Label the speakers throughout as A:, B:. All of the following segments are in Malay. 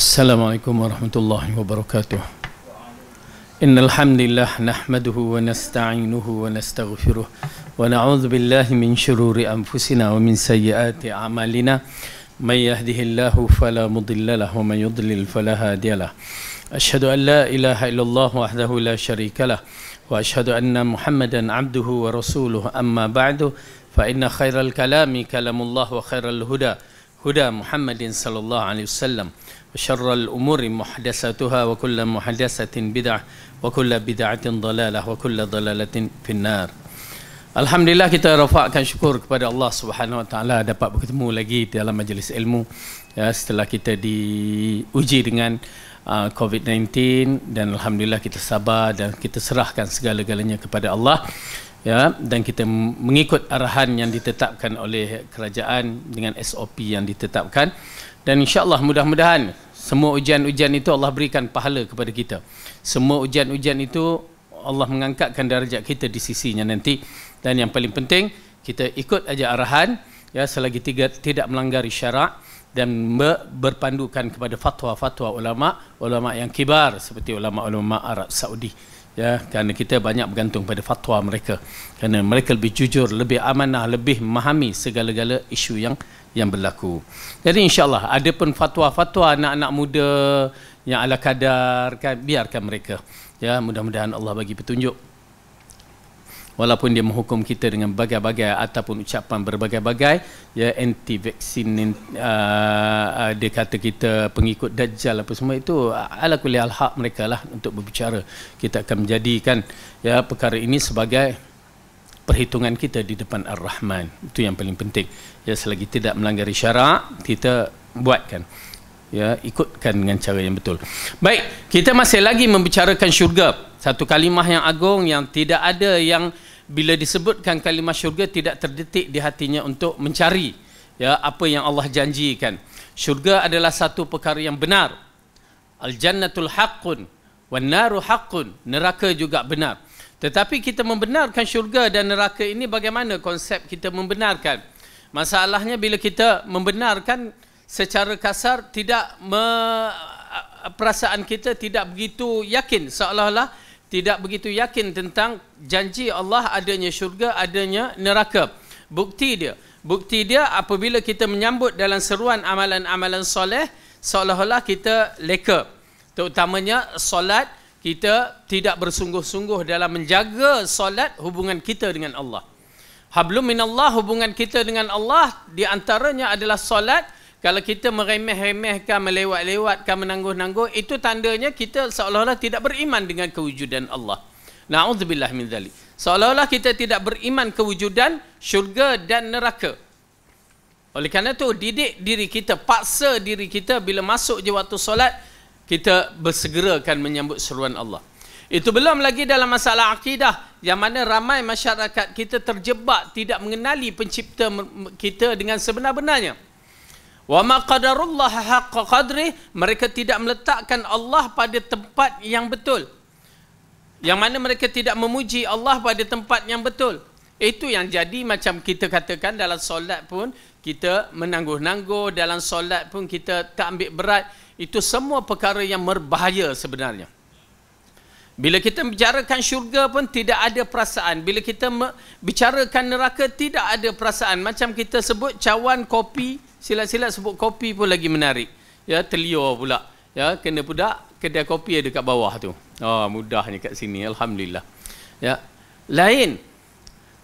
A: Assalamualaikum warahmatullahi wabarakatuh. Innal hamdalillah nahmaduhu wa nasta'inuhu wa nastaghfiruh wa na'udzu billahi min shururi anfusina wa min sayyiati a'malina. May yahdihillahu fala mudilla lahu wa may yudlil fala hadiyalah. Asyhadu an la ilaha illallah wahdahu la syarikalah wa asyhadu anna Muhammadan 'abduhu wa rasuluhu. Amma ba'du, fa inna khairal kalami kalamullah wa khairal huda huda Muhammadin sallallahu alaihi wasallam. Syarrul umuri muhdatsatuha wa kullu muhdatsatin bid'ah wa kullu bid'atin dhalalah wa kullu dhalalatin finnar. Alhamdulillah, kita rafakkan syukur kepada Allah Subhanahu wa taala dapat bertemu lagi dalam majlis ilmu ya, setelah kita diuji dengan COVID-19, dan alhamdulillah kita sabar dan kita serahkan segala-galanya kepada Allah ya, dan kita mengikut arahan yang ditetapkan oleh kerajaan dengan SOP yang ditetapkan. Dan insya-Allah mudah-mudahan semua ujian-ujian itu Allah berikan pahala kepada kita. Semua ujian-ujian itu Allah mengangkatkan darjat kita di sisinya nanti. Dan yang paling penting, kita ikut aja arahan ya, selagi tidak melanggar syarak dan berpandukan kepada fatwa-fatwa ulama yang kibar seperti ulama-ulama Arab Saudi ya, kerana kita banyak bergantung pada fatwa mereka, kerana mereka lebih jujur, lebih amanah, lebih memahami segala-gala isu yang berlaku. Jadi insya-Allah ada pun fatwa-fatwa anak-anak muda yang ala kadar kan, biarkan mereka ya, mudah-mudahan Allah bagi petunjuk. Walaupun dia menghukum kita dengan bagai-bagai ataupun ucapan berbagai-bagai ya, anti vaksin, dia kata kita pengikut Dajjal apa semua, itu ala kulli hal hak mereka lah untuk berbicara. Kita akan menjadikan ya perkara ini sebagai perhitungan kita di depan Ar-Rahman. Itu yang paling penting ya, selagi tidak melanggar syarak kita buatkan ya, ikutkan dengan cara yang betul. Baik, kita masih lagi membicarakan syurga, satu kalimah yang agung yang tidak ada yang bila disebutkan kalimah syurga tidak terdetik di hatinya untuk mencari ya apa yang Allah janjikan. Syurga adalah satu perkara yang benar. Al-jannatul haqqun wan naru haqqun, neraka juga benar. Tetapi kita membenarkan syurga dan neraka ini, bagaimana konsep kita membenarkan? Masalahnya bila kita membenarkan secara kasar, perasaan kita tidak begitu yakin, seolah-olah tidak begitu yakin tentang janji Allah adanya syurga, adanya neraka. Bukti dia apabila kita menyambut dalam seruan amalan-amalan soleh, seolah-olah kita leka. Terutamanya solat, kita tidak bersungguh-sungguh dalam menjaga solat, hubungan kita dengan Allah. Hablum minallah, hubungan kita dengan Allah di antaranya adalah solat. Kalau kita meremeh-remehkan, melewat-lewatkan, menangguh-nangguh, itu tandanya kita seolah-olah tidak beriman dengan kewujudan Allah. Na'udzubillah min dzalik. Seolah-olah kita tidak beriman kewujudan syurga dan neraka. Oleh kerana itu, didik diri kita, paksa diri kita bila masuk je waktu solat, kita bersegerakan menyambut seruan Allah. Itu belum lagi dalam masalah akidah, yang mana ramai masyarakat kita terjebak tidak mengenali pencipta kita dengan sebenar-benarnya. Wa ma qadarullah haqqa qadri, mereka tidak meletakkan Allah pada tempat yang betul. Yang mana mereka tidak memuji Allah pada tempat yang betul. Itu yang jadi macam kita katakan dalam solat pun kita menangguh-nangguh, dalam solat pun kita tak ambil berat. Itu semua perkara yang berbahaya sebenarnya. Bila kita bicarakan syurga pun tidak ada perasaan. Bila kita bicarakan neraka tidak ada perasaan. Macam kita sebut cawan kopi, silat-silat sebut kopi pun lagi menarik. Ya, terliur pula. Ya, kena pula kedai kopi ada kat bawah tu. Oh, mudahnya kat sini, alhamdulillah. Ya. Lain.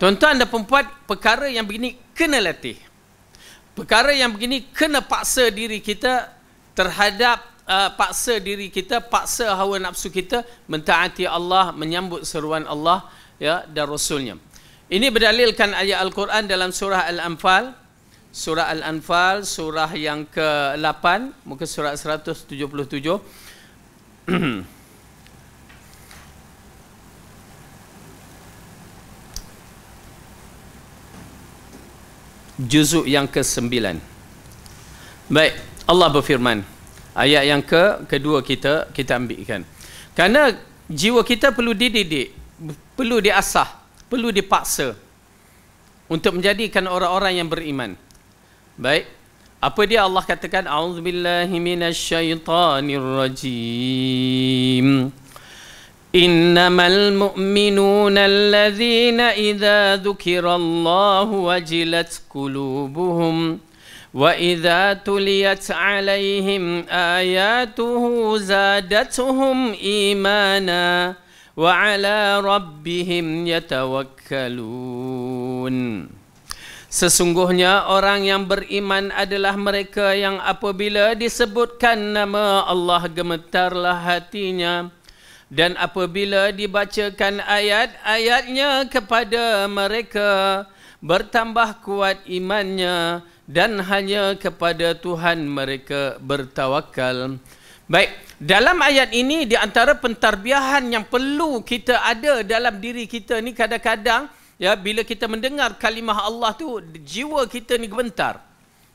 A: Tuan-tuan dan puan-puan, perkara yang begini kena latih. Perkara yang begini kena paksa diri kita terhadap paksa diri kita, paksa hawa nafsu kita mentaati Allah, menyambut seruan Allah ya dan Rasulnya. Ini berdalilkan ayat Al-Quran dalam surah Al-Anfal. Surah Al-Anfal, surah yang ke-8, muka surat 177. Juzuk yang ke-9. Baik, Allah berfirman. Ayat yang kedua kita ambilkan. Kerana jiwa kita perlu dididik, perlu diasah, perlu dipaksa untuk menjadikan orang-orang yang beriman. Baik, Apa dia Allah katakan? A'udzubillahi minasyaitonirrajim. Innamal mu'minuna alladzina idza dzukirallahu wajilat qulubuhum wa idza tuliyat 'alaihim ayatuhu zadatuhum imana wa 'ala rabbihim yatawakkalun. Sesungguhnya orang yang beriman adalah mereka yang apabila disebutkan nama Allah gemetarlah hatinya, dan apabila dibacakan ayat-ayatnya kepada mereka bertambah kuat imannya, dan hanya kepada Tuhan mereka bertawakal. Baik, dalam ayat ini di antara pentarbiahan yang perlu kita ada dalam diri kita ni, kadang-kadang ya bila kita mendengar kalimah Allah tu jiwa kita ni gementar.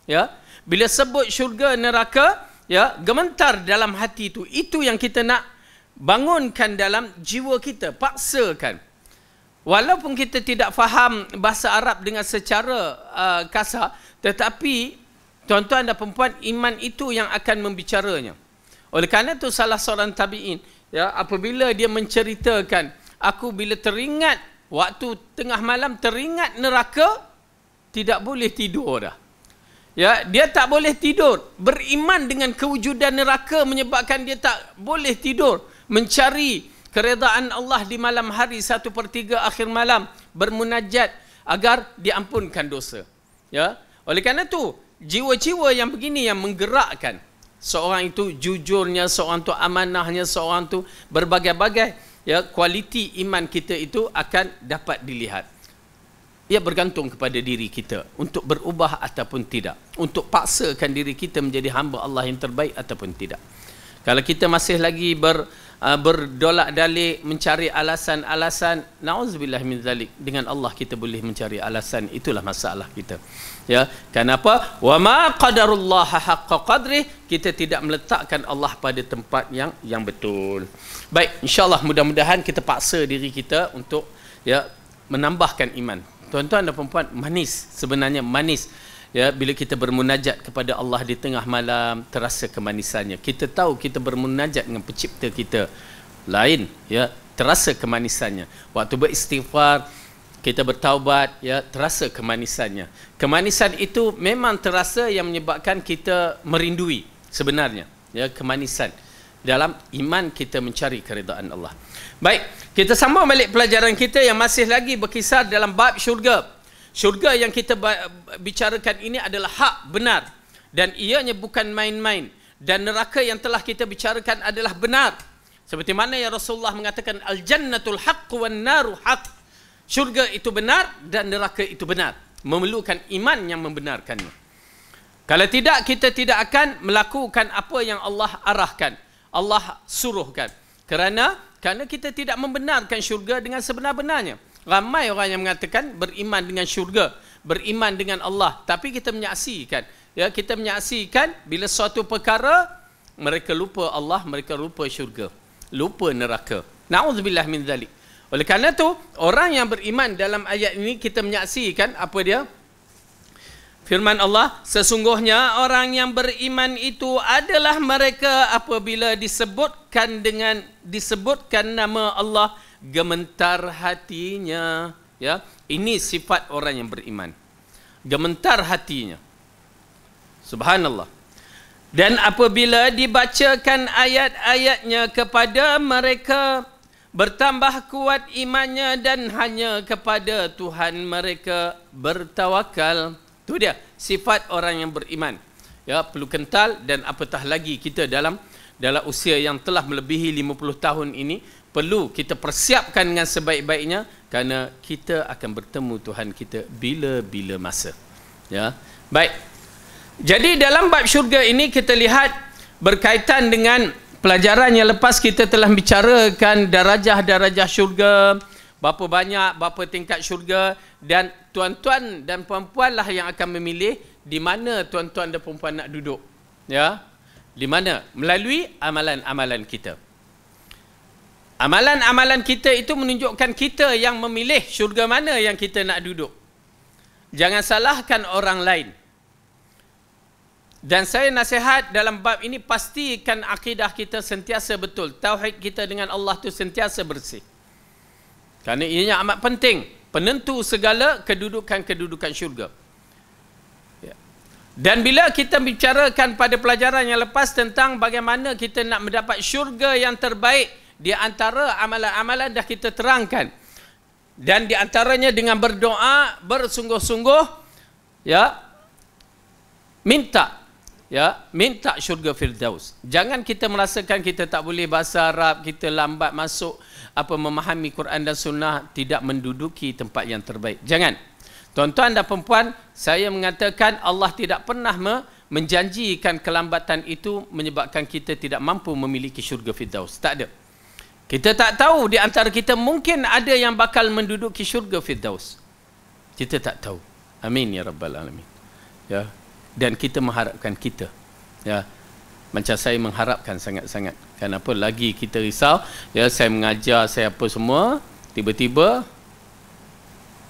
A: Ya, bila sebut syurga neraka ya gementar dalam hati tu. Itu yang kita nak bangunkan dalam jiwa kita, paksakan. Walaupun kita tidak faham bahasa Arab dengan secara kasar, tetapi tuan-tuan dan perempuan, iman itu yang akan membicaranya. Oleh kerana itu salah seorang tabi'in ya, apabila dia menceritakan, aku bila teringat waktu tengah malam teringat neraka, tidak boleh tidur dah. Ya, dia tak boleh tidur. Beriman dengan kewujudan neraka menyebabkan dia tak boleh tidur. Mencari keredaan Allah di malam hari 1/3 akhir malam, bermunajat agar diampunkan dosa. Ya, oleh kerana itu jiwa-jiwa yang begini yang menggerakkan seorang itu jujurnya, seorang itu amanahnya, seorang itu berbagai-bagai ya kualiti iman kita itu akan dapat dilihat. Ia bergantung kepada diri kita untuk berubah ataupun tidak, untuk paksakan diri kita menjadi hamba Allah yang terbaik ataupun tidak. Kalau kita masih lagi berdolak-dalik mencari alasan-alasan, na'udzubillah min zalik, dengan Allah kita boleh mencari alasan, itulah masalah kita. Ya, kenapa? Wa ma qadarullaha haqqa qadrih, kita tidak meletakkan Allah pada tempat yang betul. Baik, insya-Allah mudah-mudahan kita paksa diri kita untuk ya menambahkan iman. Tuan-tuan dan puan-puan, manis, sebenarnya manis. Ya, bila kita bermunajat kepada Allah di tengah malam, terasa kemanisannya. Kita tahu kita bermunajat dengan pencipta kita lain, ya, terasa kemanisannya. Waktu beristighfar, kita bertaubat, ya, terasa kemanisannya. Kemanisan itu memang terasa yang menyebabkan kita merindui sebenarnya, ya, kemanisan dalam iman kita mencari keridaan Allah. Baik, kita sambung balik pelajaran kita yang masih lagi berkisar dalam bab syurga. Syurga yang kita bicarakan ini adalah hak, benar, dan ianya bukan main-main. Dan neraka yang telah kita bicarakan adalah benar. Seperti mana yang Rasulullah mengatakan, al-jannatul haqq wan naru haqq. Syurga itu benar dan neraka itu benar. Memerlukan iman yang membenarkannya. Kalau tidak, kita tidak akan melakukan apa yang Allah arahkan, Allah suruhkan. Kerana kita tidak membenarkan syurga dengan sebenar-benarnya. Ramai orang yang mengatakan beriman dengan syurga, beriman dengan Allah, tapi kita menyaksikan, ya, kita menyaksikan bila suatu perkara mereka lupa Allah, mereka lupa syurga, lupa neraka. Na'udzubillah min zalik. Oleh kerana itu, orang yang beriman dalam ayat ini kita menyaksikan apa dia? Firman Allah, sesungguhnya orang yang beriman itu adalah mereka apabila disebutkan nama Allah gementar hatinya. Ya, ini sifat orang yang beriman, gementar hatinya. Subhanallah. Dan apabila dibacakan ayat-ayatnya kepada mereka bertambah kuat imannya, dan hanya kepada Tuhan mereka bertawakal. Itu dia sifat orang yang beriman. Ya, perlu kental, dan apatah lagi kita dalam usia yang telah melebihi 50 tahun ini, perlu kita persiapkan dengan sebaik-baiknya, kerana kita akan bertemu Tuhan kita bila-bila masa. Ya, baik. Jadi dalam bab syurga ini kita lihat berkaitan dengan pelajaran yang lepas, kita telah bicarakan darajah-darajah syurga, berapa banyak, berapa tingkat syurga, dan tuan-tuan dan puan-puan lah yang akan memilih di mana tuan-tuan dan puan-puan nak duduk. Ya, di mana? Melalui amalan-amalan kita. Amalan-amalan kita itu menunjukkan kita yang memilih syurga mana yang kita nak duduk. Jangan salahkan orang lain. Dan saya nasihat dalam bab ini, pastikan akidah kita sentiasa betul. Tauhid kita dengan Allah tu sentiasa bersih. Kerana ianya amat penting. Penentu segala kedudukan syurga. Ya. Dan bila kita bicarakan pada pelajaran yang lepas tentang bagaimana kita nak mendapat syurga yang terbaik, di antara amalan-amalan dah kita terangkan. Dan di antaranya dengan berdoa, bersungguh-sungguh, ya, minta syurga Firdaus. Jangan kita merasakan kita tak boleh bahasa Arab, kita lambat masuk memahami Quran dan Sunnah, tidak menduduki tempat yang terbaik. Jangan. Tuan-tuan dan perempuan, saya mengatakan Allah tidak pernah menjanjikan kelambatan itu menyebabkan kita tidak mampu memiliki syurga Firdaus. Tak ada. Kita tak tahu, di antara kita mungkin ada yang bakal menduduki syurga Firdaus. Kita tak tahu. Amin ya rabbal alamin. Ya. Dan kita mengharapkan kita, ya, macam saya mengharapkan sangat-sangat. Kenapa lagi kita risau, ya, saya mengajar, saya apa semua, tiba-tiba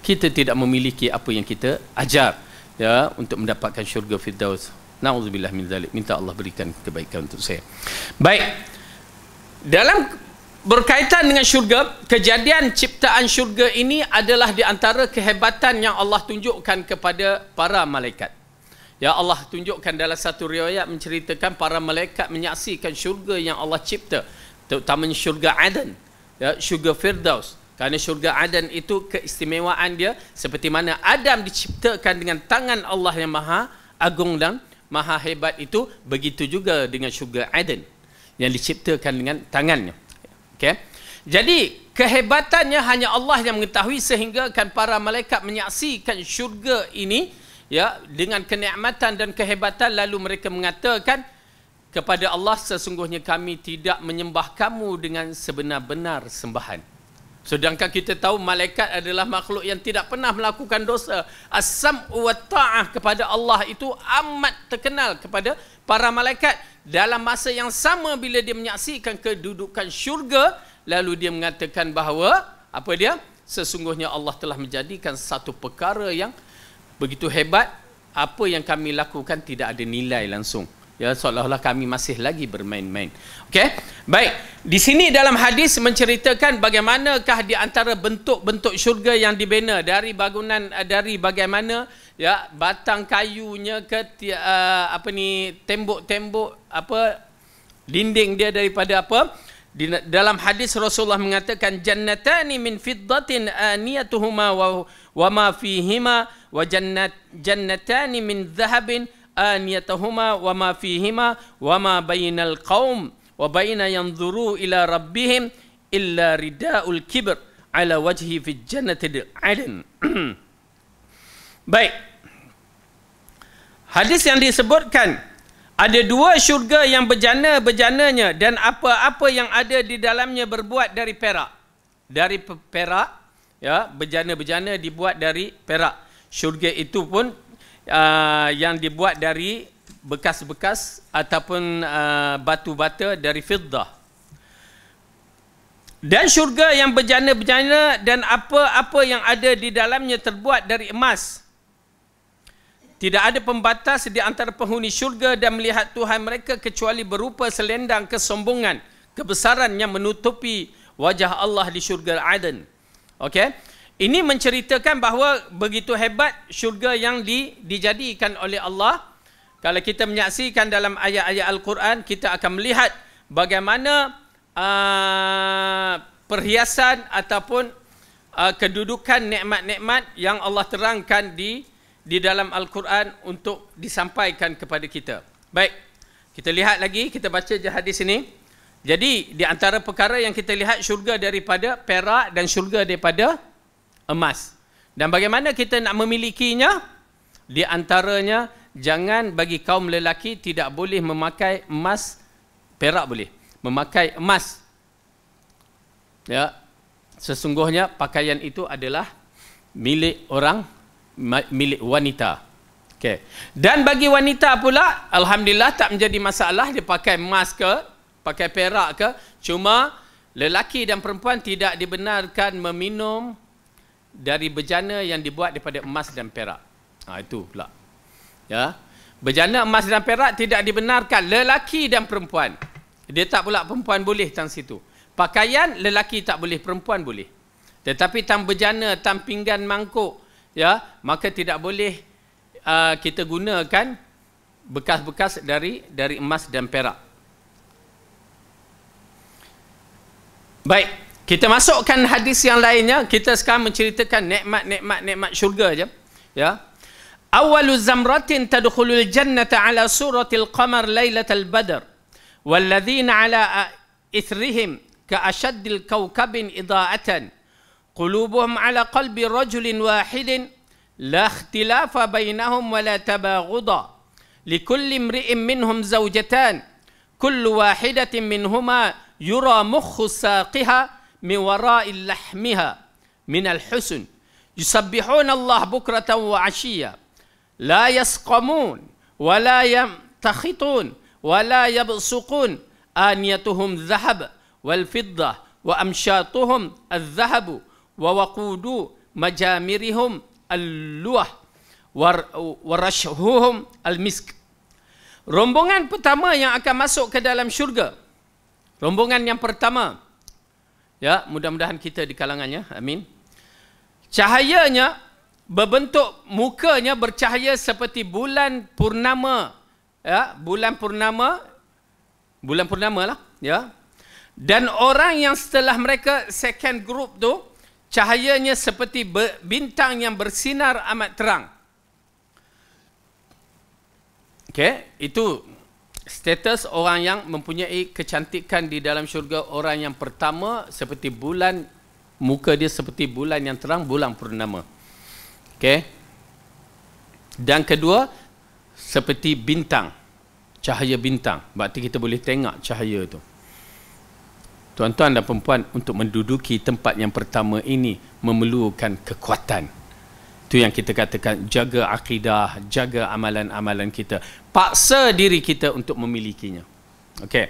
A: kita tidak memiliki apa yang kita ajar, ya, untuk mendapatkan syurga Firdaus. Na'udzubillah min zalik. Minta Allah berikan kebaikan untuk saya. Baik, dalam berkaitan dengan syurga, kejadian ciptaan syurga ini adalah di antara kehebatan yang Allah tunjukkan kepada para malaikat. Ya, Allah tunjukkan dalam satu riwayat menceritakan para malaikat menyaksikan syurga yang Allah cipta, terutamanya syurga Aden, ya, syurga Firdaus. Kerana syurga Aden itu keistimewaan dia, seperti mana Adam diciptakan dengan tangan Allah yang maha agung dan maha hebat itu, begitu juga dengan syurga Aden yang diciptakan dengan tangannya. Okay? Jadi kehebatannya hanya Allah yang mengetahui, sehingga kan para malaikat menyaksikan syurga ini, ya, dengan kenikmatan dan kehebatan, lalu mereka mengatakan kepada Allah, sesungguhnya kami tidak menyembah kamu dengan sebenar-benar sembahan. Sedangkan kita tahu malaikat adalah makhluk yang tidak pernah melakukan dosa. As-sam'u wa ta'ah kepada Allah itu amat terkenal kepada para malaikat. Dalam masa yang sama, bila dia menyaksikan kedudukan syurga, lalu dia mengatakan bahawa apa dia? Sesungguhnya Allah telah menjadikan satu perkara yang begitu hebat, apa yang kami lakukan tidak ada nilai langsung. Ya, seolah-olah kami masih lagi bermain-main. Okey? Baik, di sini dalam hadis menceritakan bagaimanakah di antara bentuk-bentuk syurga yang dibina, dari bangunan, dari bagaimana, ya, batang kayunya ke tembok-tembok, dinding dia daripada apa? Dalam hadis Rasulullah mengatakan, jannatani min fiddatin aniyatuhuma wa ma fihima, wa jannatani min dhahabin aniyatuhuma wa ma fihima, wa ma bainal qaum wa baina yanzuru ila rabbihim illa ridaul kibr ala wajhi fi jannati adn. Baik, hadis yang disebutkan, ada dua syurga yang berjana-berjananya, dan apa-apa yang ada di dalamnya berbuat dari perak. Dari perak, ya, berjana-berjana dibuat dari perak. Syurga itu pun yang dibuat dari bekas-bekas ataupun batu bata dari fiddah. Dan syurga yang berjana-berjana dan apa-apa yang ada di dalamnya terbuat dari emas. Tidak ada pembatas di antara penghuni syurga dan melihat Tuhan mereka kecuali berupa selendang kesombongan, kebesaran yang menutupi wajah Allah di syurga Aden. Okey? Ini menceritakan bahawa begitu hebat syurga yang dijadikan oleh Allah. Kalau kita menyaksikan dalam ayat-ayat Al-Quran, kita akan melihat bagaimana perhiasan ataupun kedudukan nikmat-nikmat yang Allah terangkan di dalam Al-Quran untuk disampaikan kepada kita. Baik, kita lihat lagi, kita baca je hadis ini. Jadi, di antara perkara yang kita lihat, syurga daripada perak dan syurga daripada emas. Dan bagaimana kita nak memilikinya? Di antaranya, jangan bagi kaum lelaki tidak boleh memakai emas, perak boleh. Memakai emas. Ya, sesungguhnya pakaian itu adalah milik milik wanita. Okay. Dan bagi wanita pula, alhamdulillah tak menjadi masalah dia pakai emas ke, pakai perak ke. Cuma lelaki dan perempuan tidak dibenarkan meminum dari bejana yang dibuat daripada emas dan perak. Itu pula. Ya. Berjana emas dan perak tidak dibenarkan, lelaki dan perempuan. Dia tak pula perempuan boleh tang situ. Pakaian lelaki tak boleh, perempuan boleh. Tetapi tang berjana, tang pinggan mangkuk, ya, maka tidak boleh kita gunakan bekas-bekas dari emas dan perak. Baik, kita masukkan hadis yang lainnya. Kita sekarang menceritakan nikmat syurga aja. Ya. Awwalu zamratin tadkhulul jannata ala suratil qamar lailatal badr. Walladzina ala ithrihim ka'ashaddil kawkabin ida'atan. Qulubuhum ala qalbi rajulin wahidin la ikhtilafa bainahum wa la tabaghuda. Likulli imri'in minhum zawjatan. Kullu wahidatin minhuma يرى مخ ساقها من وراء لحمها من الحسن يسبحون الله بكرة وعشيا لا يسقمون ولا يمتخطون ولا يبصقون آنيتهم ذهب والفضة وأمشاطهم الذهب ووقود مجامرهم اللوح ورشحهم المسك. Rombongan pertama yang akan masuk ke dalam syurga, rombongan yang pertama, ya, mudah-mudahan kita di kalangannya, amin. Cahayanya berbentuk, mukanya bercahaya seperti bulan purnama, ya, bulan purnama lah, ya. Dan orang yang setelah mereka second group tu, cahayanya seperti bintang yang bersinar amat terang. Okey, itu status orang yang mempunyai kecantikan di dalam syurga. Orang yang pertama seperti bulan, muka dia seperti bulan yang terang, bulan purnama. Okey. Dan kedua seperti bintang, cahaya bintang. Berarti kita boleh tengok cahaya tu. Tuan-tuan dan perempuan, untuk menduduki tempat yang pertama ini memerlukan kekuatan. Itu yang kita katakan, jaga akidah, jaga amalan-amalan kita. Paksa diri kita untuk memilikinya. Okey.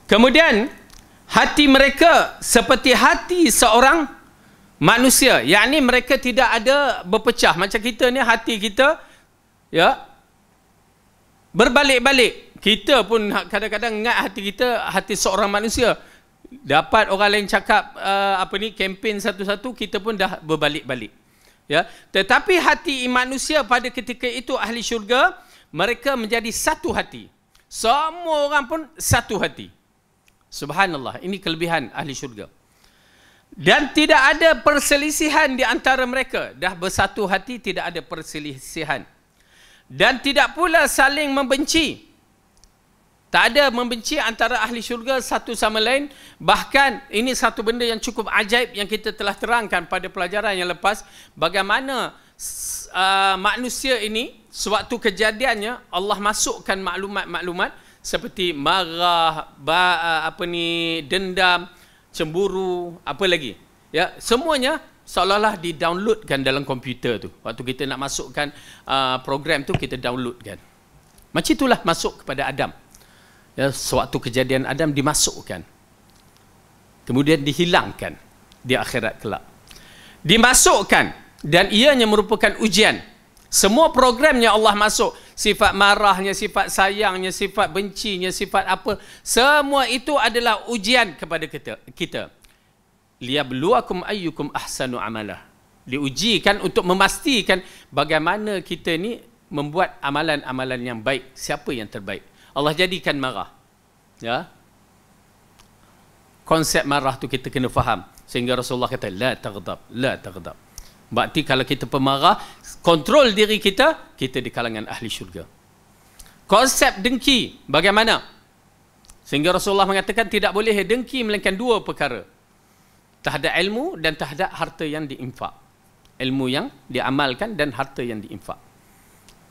A: Kemudian hati mereka seperti hati seorang manusia. Yakni mereka tidak ada berpecah. Macam kita ni, hati kita, ya, berbalik-balik. Kita pun kadang-kadang ingat hati kita hati seorang manusia. Dapat orang lain cakap kempen satu-satu, kita pun dah berbalik-balik. Ya, tetapi hati manusia pada ketika itu ahli syurga, mereka menjadi satu hati. Semua orang pun satu hati. Subhanallah, ini kelebihan ahli syurga. Dan tidak ada perselisihan di antara mereka. Dah bersatu hati, tidak ada perselisihan. Dan tidak pula saling membenci. Tak ada membenci antara ahli syurga satu sama lain. Bahkan ini satu benda yang cukup ajaib yang kita telah terangkan pada pelajaran yang lepas. Bagaimana manusia ini, sewaktu kejadiannya, Allah masukkan maklumat-maklumat seperti marah, dendam, cemburu, apa lagi. Ya, semuanya seolah-olah di-downloadkan dalam komputer tu. Waktu kita nak masukkan program tu, kita downloadkan. Macam itulah masuk kepada Adam. Ya, sewaktu kejadian Adam dimasukkan, kemudian dihilangkan di akhirat kelak. Dimasukkan, dan ianya merupakan ujian. Semua programnya Allah masuk. Sifat marahnya, sifat sayangnya, sifat bencinya, sifat apa, semua itu adalah ujian kepada kita. Liyabluwakum ayyukum ahsanu amalah. Diujikan untuk memastikan bagaimana kita ni membuat amalan-amalan yang baik. Siapa yang terbaik? Allah jadikan marah. Ya. Konsep marah tu kita kena faham. Sehingga Rasulullah kata, la taghdab, la taghdab. Berarti kalau kita pemarah, kontrol diri kita, kita di kalangan ahli syurga. Konsep dengki, bagaimana? Sehingga Rasulullah mengatakan tidak boleh dengki melainkan dua perkara. Terhadap ilmu dan terhadap harta yang diinfak. Ilmu yang diamalkan dan harta yang diinfak.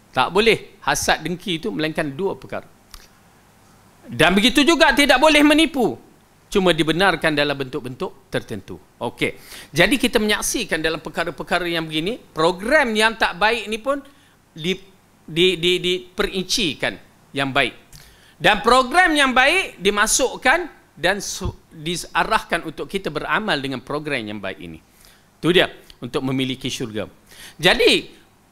A: Tak boleh hasad dengki itu melainkan dua perkara. Dan begitu juga tidak boleh menipu. Cuma dibenarkan dalam bentuk-bentuk tertentu. Okey. Jadi kita menyaksikan dalam perkara-perkara yang begini, program yang tak baik ni pun diperincikan yang baik. Dan program yang baik dimasukkan dan diarahkan untuk kita beramal dengan program yang baik ini. Itu dia, untuk memiliki syurga. Jadi,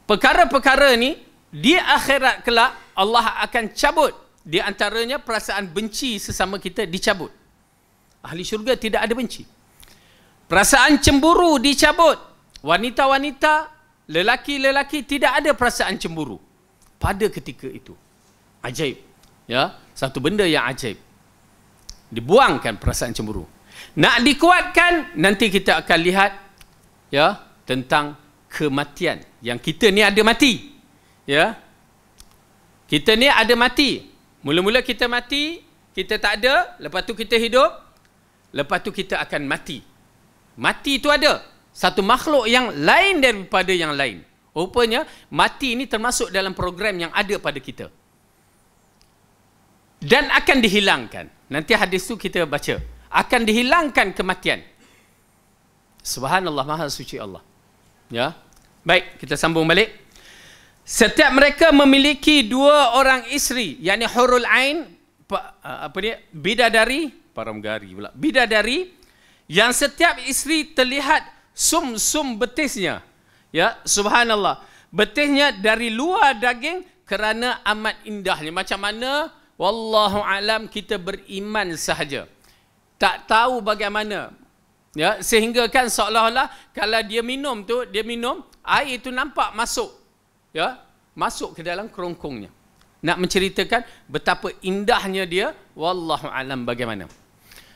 A: perkara-perkara ni di akhirat kelak Allah akan cabut di antaranya perasaan benci sesama kita dicabut. Ahli syurga tidak ada benci. Perasaan cemburu dicabut. Wanita-wanita, lelaki-lelaki tidak ada perasaan cemburu pada ketika itu. Ajaib. Ya, satu benda yang ajaib. Dibuangkan perasaan cemburu. Nak dikuatkan, nanti kita akan lihat ya tentang kematian. Yang kita ni ada mati. Ya. Kita ni ada mati. Mula-mula kita mati, kita tak ada, lepas tu kita hidup, lepas tu kita akan mati. Mati itu ada. Satu makhluk yang lain daripada yang lain. Rupanya, mati ini termasuk dalam program yang ada pada kita. Dan akan dihilangkan. Nanti hadis tu kita baca. Akan dihilangkan kematian. Subhanallah, maha suci Allah. Ya. Baik, kita sambung balik. Setiap mereka memiliki 2 orang isteri, yakni hurul ain, bidadari, paramgari pula, bidadari yang setiap isteri terlihat sum-sum betisnya. Ya, subhanallah. Betisnya dari luar daging kerana amat indahnya. Macam mana? Wallahu alam, kita beriman sahaja. Tak tahu bagaimana. Ya, sehingga kan seolah-olah kalau dia minum tu, dia minum, air itu nampak masuk. Ya, masuk ke dalam kerongkongnya. Nak menceritakan betapa indahnya dia, wallahu alam bagaimana.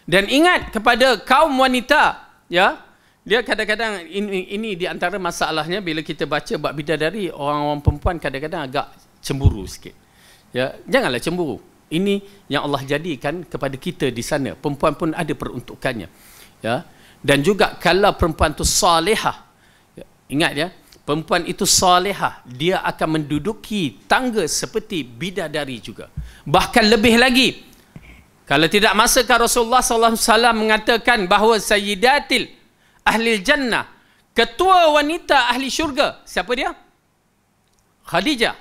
A: Dan ingat kepada kaum wanita, ya, dia kadang-kadang ini di antara masalahnya bila kita baca bab bidadari, orang-orang perempuan kadang-kadang agak cemburu sikit. Ya, janganlah cemburu. Ini yang Allah jadikan kepada kita di sana. Perempuan pun ada peruntukannya. Ya. Dan juga kalau perempuan itu salihah, ya, ingat ya, perempuan itu salihah, dia akan menduduki tangga seperti bidadari juga. Bahkan lebih lagi. Kalau tidak masakan Rasulullah SAW mengatakan bahawa sayyidatil ahli jannah, ketua wanita ahli syurga, siapa dia? Khadijah.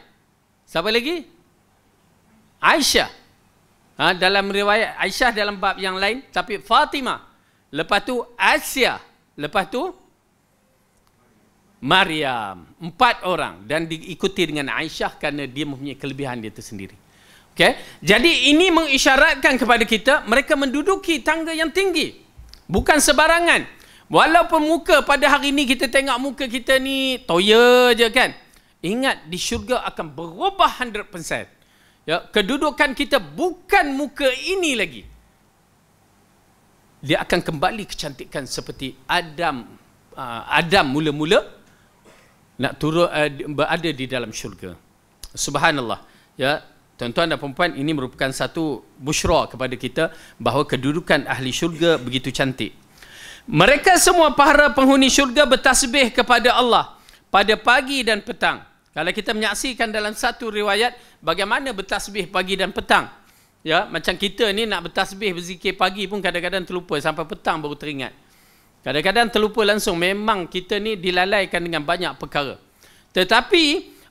A: Siapa lagi? Aisyah. Dalam riwayat Aisyah dalam bab yang lain, tapi Fatimah. Lepas tu Asia. Lepas tu Maryam. 4 orang. Dan diikuti dengan Aisyah kerana dia mempunyai kelebihan dia tersendiri. Okay? Jadi ini mengisyaratkan kepada kita, mereka menduduki tangga yang tinggi. Bukan sebarangan. Walaupun muka pada hari ini kita tengok muka kita ni toya je kan. Ingat di syurga akan berubah 100%. Ya, kedudukan kita bukan muka ini lagi. Dia akan kembali kecantikan seperti Adam. Adam mula-mula nak turun berada di dalam syurga. Subhanallah. Ya, tuan-tuan dan puan-puan, ini merupakan satu busyra kepada kita bahawa kedudukan ahli syurga begitu cantik. Mereka semua para penghuni syurga bertasbih kepada Allah pada pagi dan petang. Kalau kita menyaksikan dalam satu riwayat bagaimana bertasbih pagi dan petang. Ya, macam kita ni nak bertasbih berzikir pagi pun kadang-kadang terlupa, sampai petang baru teringat. Kadang-kadang terlupa langsung. Memang kita ni dilalaikan dengan banyak perkara. Tetapi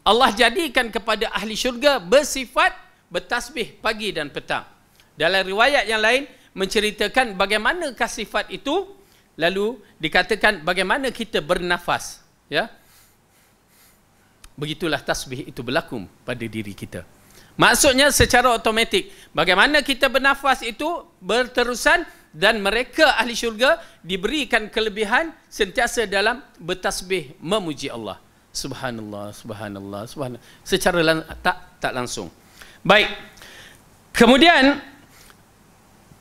A: Allah jadikan kepada ahli syurga bersifat bertasbih pagi dan petang. Dalam riwayat yang lain menceritakan bagaimanakah sifat itu, lalu dikatakan bagaimana kita bernafas. Ya, begitulah tasbih itu berlaku pada diri kita. Maksudnya secara automatik, bagaimana kita bernafas itu berterusan, dan mereka ahli syurga diberikan kelebihan sentiasa dalam bertasbih memuji Allah. Subhanallah, subhanallah, subhanallah. Secara tak langsung. Baik. Kemudian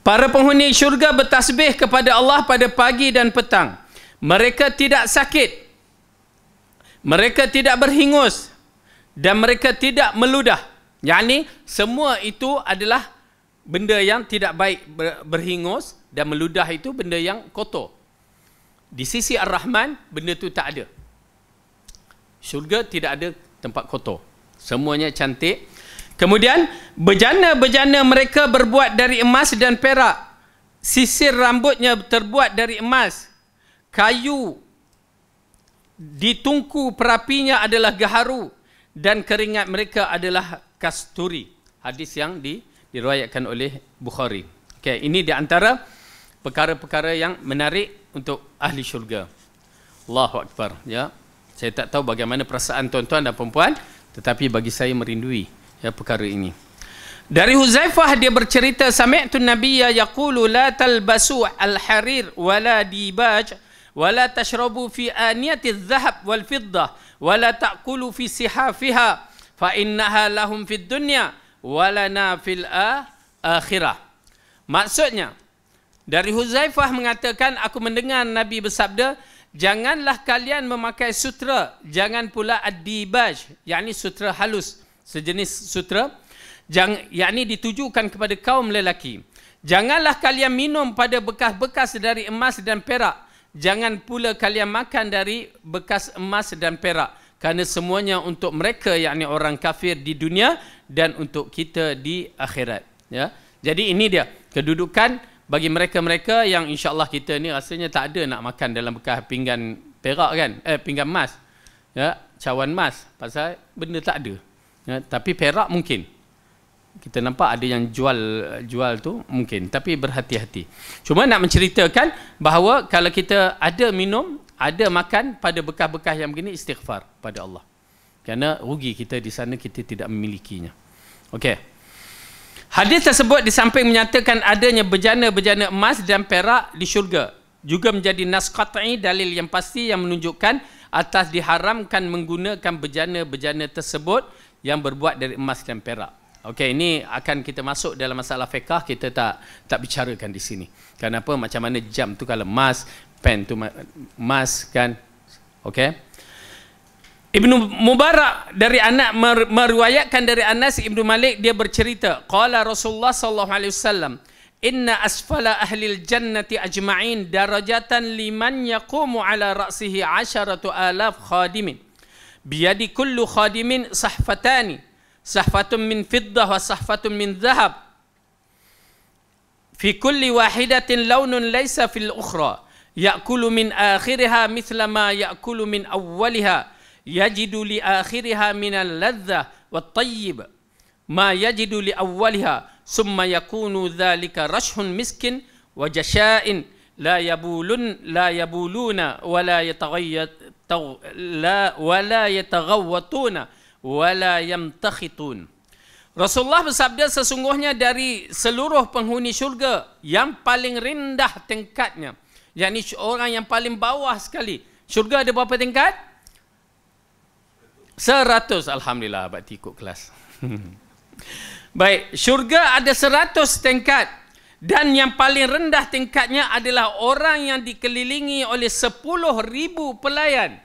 A: para penghuni syurga bertasbih kepada Allah pada pagi dan petang. Mereka tidak sakit. Mereka tidak berhingus. Dan mereka tidak meludah. Yakni semua itu adalah benda yang tidak baik. Berhingus dan meludah itu benda yang kotor. Di sisi Ar-Rahman, benda itu tak ada. Syurga tidak ada tempat kotor. Semuanya cantik. Kemudian, bejana-bejana mereka berbuat dari emas dan perak. Sisir rambutnya terbuat dari emas. Kayu di tungku perapinya adalah gaharu. Dan keringat mereka adalah kasturi. Hadis yang diriwayatkan oleh Bukhari. Okay, ini di antara perkara-perkara yang menarik untuk ahli syurga. Allahu Akbar. Ya. Saya tak tahu bagaimana perasaan tuan-tuan dan perempuan Tetapi bagi saya merindui ya perkara ini. Dari Huzaifah dia bercerita, sami'tu nabiyya yaqulu la talbasu al-harir wala dibaj wala tashrabu fi aniyati adh-dhahab wal fiddah wala ta'kulu fi sihafiha fa innaha lahum fid dunya wa lana fil akhirah. Maksudnya dari Huzaifah mengatakan, aku mendengar Nabi bersabda, janganlah kalian memakai sutra, jangan pula ad-dibaj, yakni sutra halus, sejenis sutra, yakni ditujukan kepada kaum lelaki. Janganlah kalian minum pada bekas-bekas dari emas dan perak, jangan pula kalian makan dari bekas emas dan perak, kerana semuanya untuk mereka, yakni orang kafir di dunia, dan untuk kita di akhirat. Ya, jadi ini dia kedudukan bagi mereka-mereka yang insya-Allah kita ni rasanya tak ada nak makan dalam bekas pinggan perak kan, pinggan emas, ya, cawan emas, pasal benda tak ada. Ya, tapi perak mungkin. Kita nampak ada yang jual tu mungkin, tapi berhati-hati. Cuma nak menceritakan bahawa kalau kita ada minum, ada makan pada bekas-bekas yang begini, istighfar pada Allah. Kerana rugi kita di sana, kita tidak memilikinya. Okey. Hadis tersebut di samping menyatakan adanya bejana-bejana emas dan perak di syurga, juga menjadi nas qat'i, dalil yang pasti yang menunjukkan atas diharamkan menggunakan bejana-bejana tersebut yang berbuat dari emas dan perak. Okey, ini akan kita masuk dalam masalah fiqh, kita tak bicarakan di sini. Kenapa? Macam mana jam tu kalau emas, pen tu emas kan. Okey. Ibnu Mubarak dari anak meriwayatkan dari Anas Ibnu Malik, dia bercerita, qala Rasulullah sallallahu alaihi wasallam, inna asfala ahlil jannati ajma'in darajatan liman yaqumu ala ra'sihi 10,000 khadimin biyadi kullu khadimin sahfatani, sahfatun min fiddah wa sahfatun min dhahab fi kulli wahidatin lawnun laysa fil ukhra ya'kulu min akhiriha mithla ma ya'kulu min awwaliha yajidu li akhiriha minal ladhah wat tayyib ma yajidu li awwaliha summa yakunu dhalika rashhun miskin wa jasha'in la yabuluna wa la yataghawwatuna wa la yamtakhitun. Rasulullah bersabda, sesungguhnya dari seluruh penghuni syurga yang paling rendah tingkatnya, yakni orang yang paling bawah sekali. Syurga ada berapa tingkat? 100. Alhamdulillah, bakti ikut kelas. Baik, syurga ada 100 tingkat, dan yang paling rendah tingkatnya adalah orang yang dikelilingi oleh 10,000 pelayan.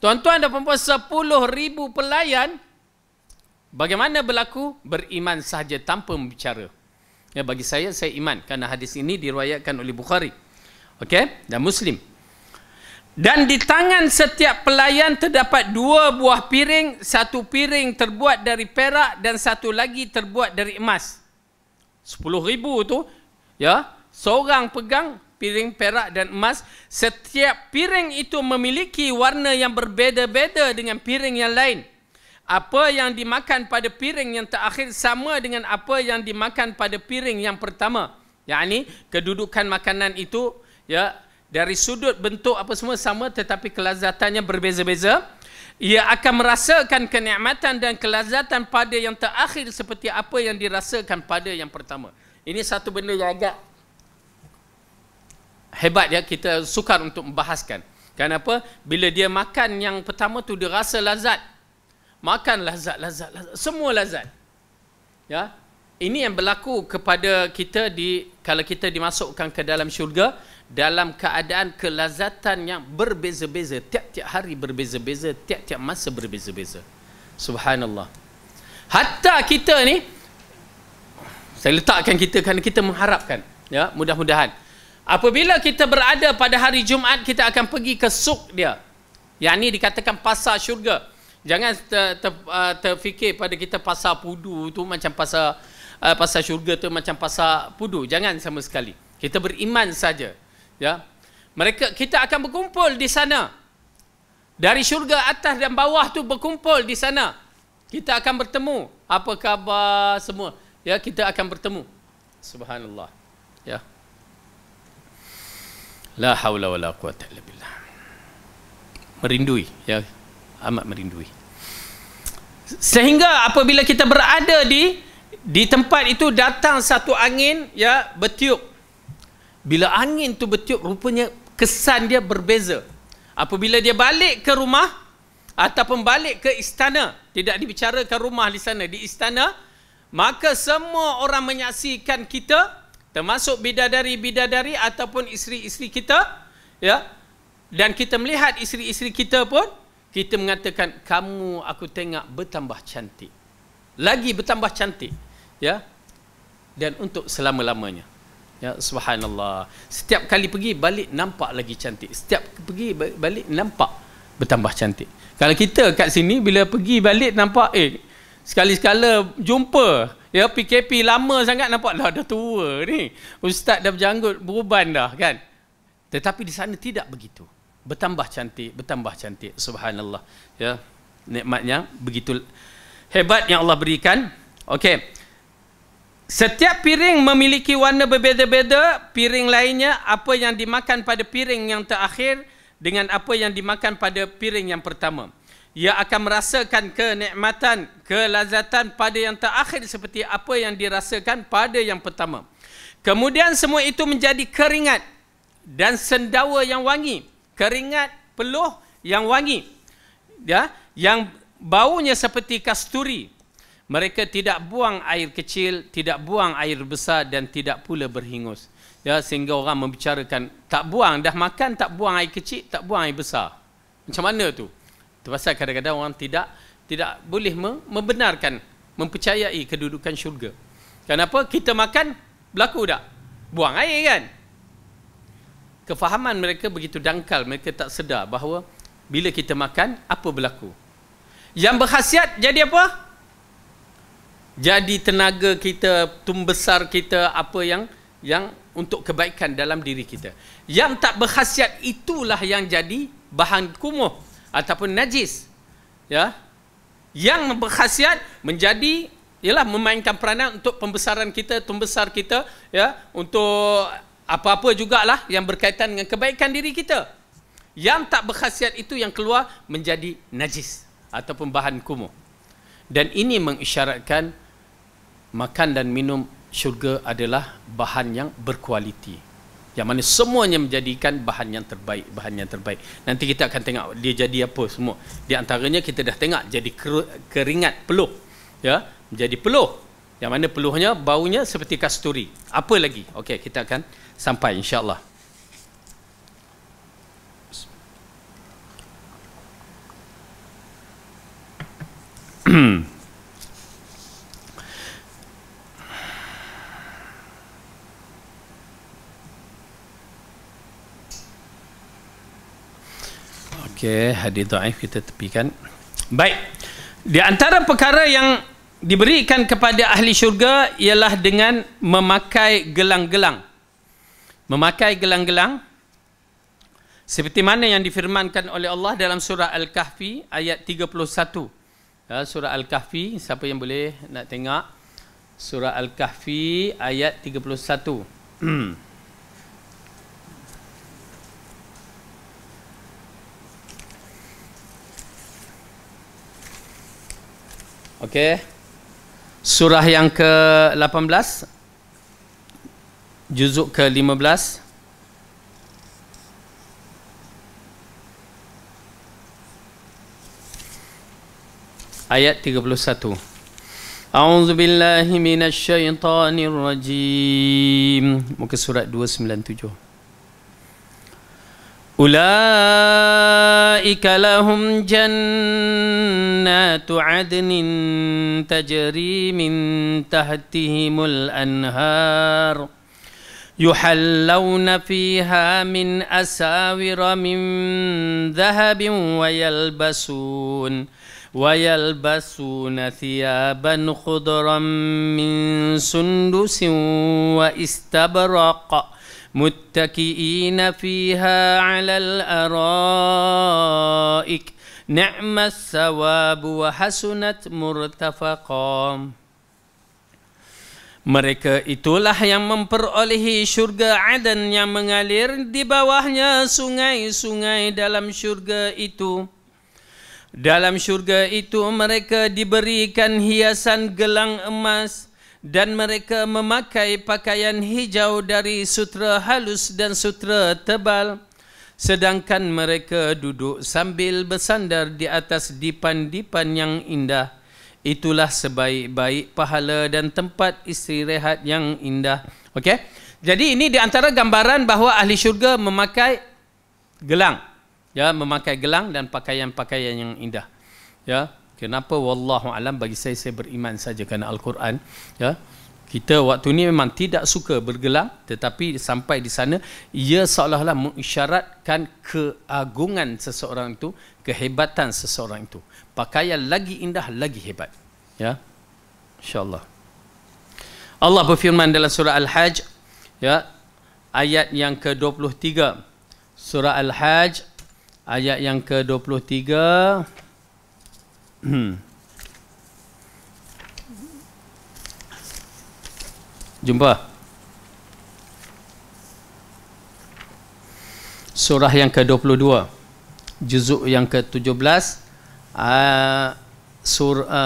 A: Tuan-tuan dan puan-puan, 10,000 pelayan. Bagaimana berlaku? Beriman sahaja tanpa berbicara. Ya, bagi saya iman, kerana hadis ini diriwayatkan oleh Bukhari, okey, dan Muslim. Dan di tangan setiap pelayan terdapat 2 buah piring, satu piring terbuat dari perak dan satu lagi terbuat dari emas. 10,000 tu, ya, seorang pegang piring perak dan emas. Setiap piring itu memiliki warna yang berbeza-beza dengan piring yang lain. Apa yang dimakan pada piring yang terakhir sama dengan apa yang dimakan pada piring yang pertama. Yakni kedudukan makanan itu, ya, dari sudut bentuk apa semua sama, tetapi kelazatannya berbeza-beza. Ia akan merasakan kenikmatan dan kelazatan pada yang terakhir seperti apa yang dirasakan pada yang pertama. Ini satu benda yang agak hebat, ya, kita sukar untuk membahaskan. Kenapa? Bila dia makan yang pertama tu, dia rasa lazat. Makan lazat, semua lazat. Ya, ini yang berlaku kepada kita kalau kita dimasukkan ke dalam syurga, dalam keadaan kelazatan yang berbeza-beza, tiap-tiap hari berbeza-beza, tiap-tiap masa berbeza-beza. Subhanallah. Hatta kita ni, saya letakkan kita kerana kita mengharapkan, ya, mudah-mudahan apabila kita berada pada hari Jumaat, kita akan pergi ke suk dia, yang ni dikatakan pasar syurga. Jangan terfikir pada kita pasar pudu tu macam pasar syurga tu macam pasar pudu. Jangan sama sekali. Kita beriman saja. Ya, kita akan berkumpul di sana. Dari syurga atas dan bawah tu berkumpul di sana. Kita akan bertemu. Apa khabar semua? Ya, kita akan bertemu. Subhanallah. Ya. La haula wala quwata illa billah. Merindui, ya, amat merindui. Sehingga apabila kita berada di tempat itu, datang satu angin, ya, bertiup. Bila angin tu bertiup, rupanya kesan dia berbeza. Apabila dia balik ke rumah ataupun balik ke istana, tidak dibicarakan rumah di sana, di istana, maka semua orang menyaksikan kita, termasuk bidadari-bidadari ataupun isteri-isteri kita, ya, dan kita melihat isteri-isteri kita pun, kita mengatakan, kamu aku tengok bertambah cantik, lagi bertambah cantik, ya, dan untuk selama-lamanya. Ya, subhanallah. Setiap kali pergi balik nampak lagi cantik. Setiap pergi balik nampak bertambah cantik. Kalau kita kat sini bila pergi balik nampak sekali-sekala jumpa, ya, PKP lama sangat, nampak dah tua ni. Ustaz dah berjanggut beruban dah kan. Tetapi di sana tidak begitu. Bertambah cantik, bertambah cantik. Subhanallah. Ya, nikmatnya begitu hebat yang Allah berikan. Okey. Setiap piring memiliki warna berbeza-beza. Piring lainnya, apa yang dimakan pada piring yang terakhir dengan apa yang dimakan pada piring yang pertama. Ia akan merasakan kenikmatan, kelazatan pada yang terakhir seperti apa yang dirasakan pada yang pertama. Kemudian semua itu menjadi keringat dan sendawa yang wangi. Keringat, peluh yang wangi, ya, yang baunya seperti kasturi. Mereka tidak buang air kecil, tidak buang air besar dan tidak pula berhingus. Ya, sehingga orang membicarakan, tak buang, dah makan tak buang air kecil, tak buang air besar. Macam mana tu? Itu pasal kadang-kadang orang tidak boleh membenarkan, mempercayai kedudukan syurga. Kenapa? Kita makan, berlaku tak? Buang air kan? Kefahaman mereka begitu dangkal, mereka tak sedar bahawa bila kita makan, apa berlaku. Yang berkhasiat jadi apa? Jadi tenaga kita, tumbesar kita, apa yang untuk kebaikan dalam diri kita. Yang tak berkhasiat itulah yang jadi bahan kumuh ataupun najis. Ya. Yang berkhasiat menjadi, ialah memainkan peranan untuk pembesaran kita, tumbesar kita, ya, untuk apa-apa jugalah yang berkaitan dengan kebaikan diri kita. Yang tak berkhasiat itu yang keluar menjadi najis ataupun bahan kumuh. Dan ini mengisyaratkan makan dan minum syurga adalah bahan yang berkualiti, yang mana semuanya menjadikan bahan yang terbaik, bahan yang terbaik. Nanti kita akan tengok dia jadi apa semua. Di antaranya kita dah tengok jadi keringat, peluh, ya, menjadi peluh, yang mana peluhnya baunya seperti kasturi. Apa lagi? Okey, kita akan sampai insya-Allah. Okey, hadis dhaif kita tepikan. Baik. Di antara perkara yang diberikan kepada ahli syurga ialah dengan memakai gelang-gelang. Memakai gelang-gelang seperti mana yang difirmankan oleh Allah dalam surah Al-Kahfi ayat 31. Ya, surah Al-Kahfi, siapa yang boleh nak tengok? Surah Al-Kahfi ayat 31. Okey. Surah yang ke-18, juzuk ke-15. Ayat 31. A'udzu billahi minasy syaithanir rajim. Muka surat 297. Ulaika lahum jannatu adnin tajri min tahtihimul anhar yuhallawna fiha min asawira min dhahabin wa yalbasuna thiyaban khudran min sundusin wa istabraq muttaki'ina fiha 'alal araik ni'mas sawabu wa hasunat murtafaqa. Mereka itulah yang memperolehi syurga Adan yang mengalir di bawahnya sungai-sungai dalam syurga itu. Dalam syurga itu mereka diberikan hiasan gelang emas dan mereka memakai pakaian hijau dari sutera halus dan sutera tebal. Sedangkan mereka duduk sambil bersandar di atas dipan-dipan yang indah. Itulah sebaik-baik pahala dan tempat istirahat yang indah. Okey. Jadi ini di antara gambaran bahawa ahli syurga memakai gelang. Ya, memakai gelang dan pakaian-pakaian yang indah. Ya, kenapa wallahu alam, bagi saya beriman saja kerana Al-Quran. Ya. Kita waktu ni memang tidak suka bergelang, tetapi sampai di sana ia seolah-olah mengisyaratkan keagungan seseorang itu, kehebatan seseorang itu. Pakaian lagi indah, lagi hebat. Ya. Insya-Allah. Allah berfirman dalam surah Al-Hajj, ya, ayat yang ke-23. Surah Al-Hajj ayat yang ke-23. Jumpa. Surah yang ke-22. Juzuk yang ke-17.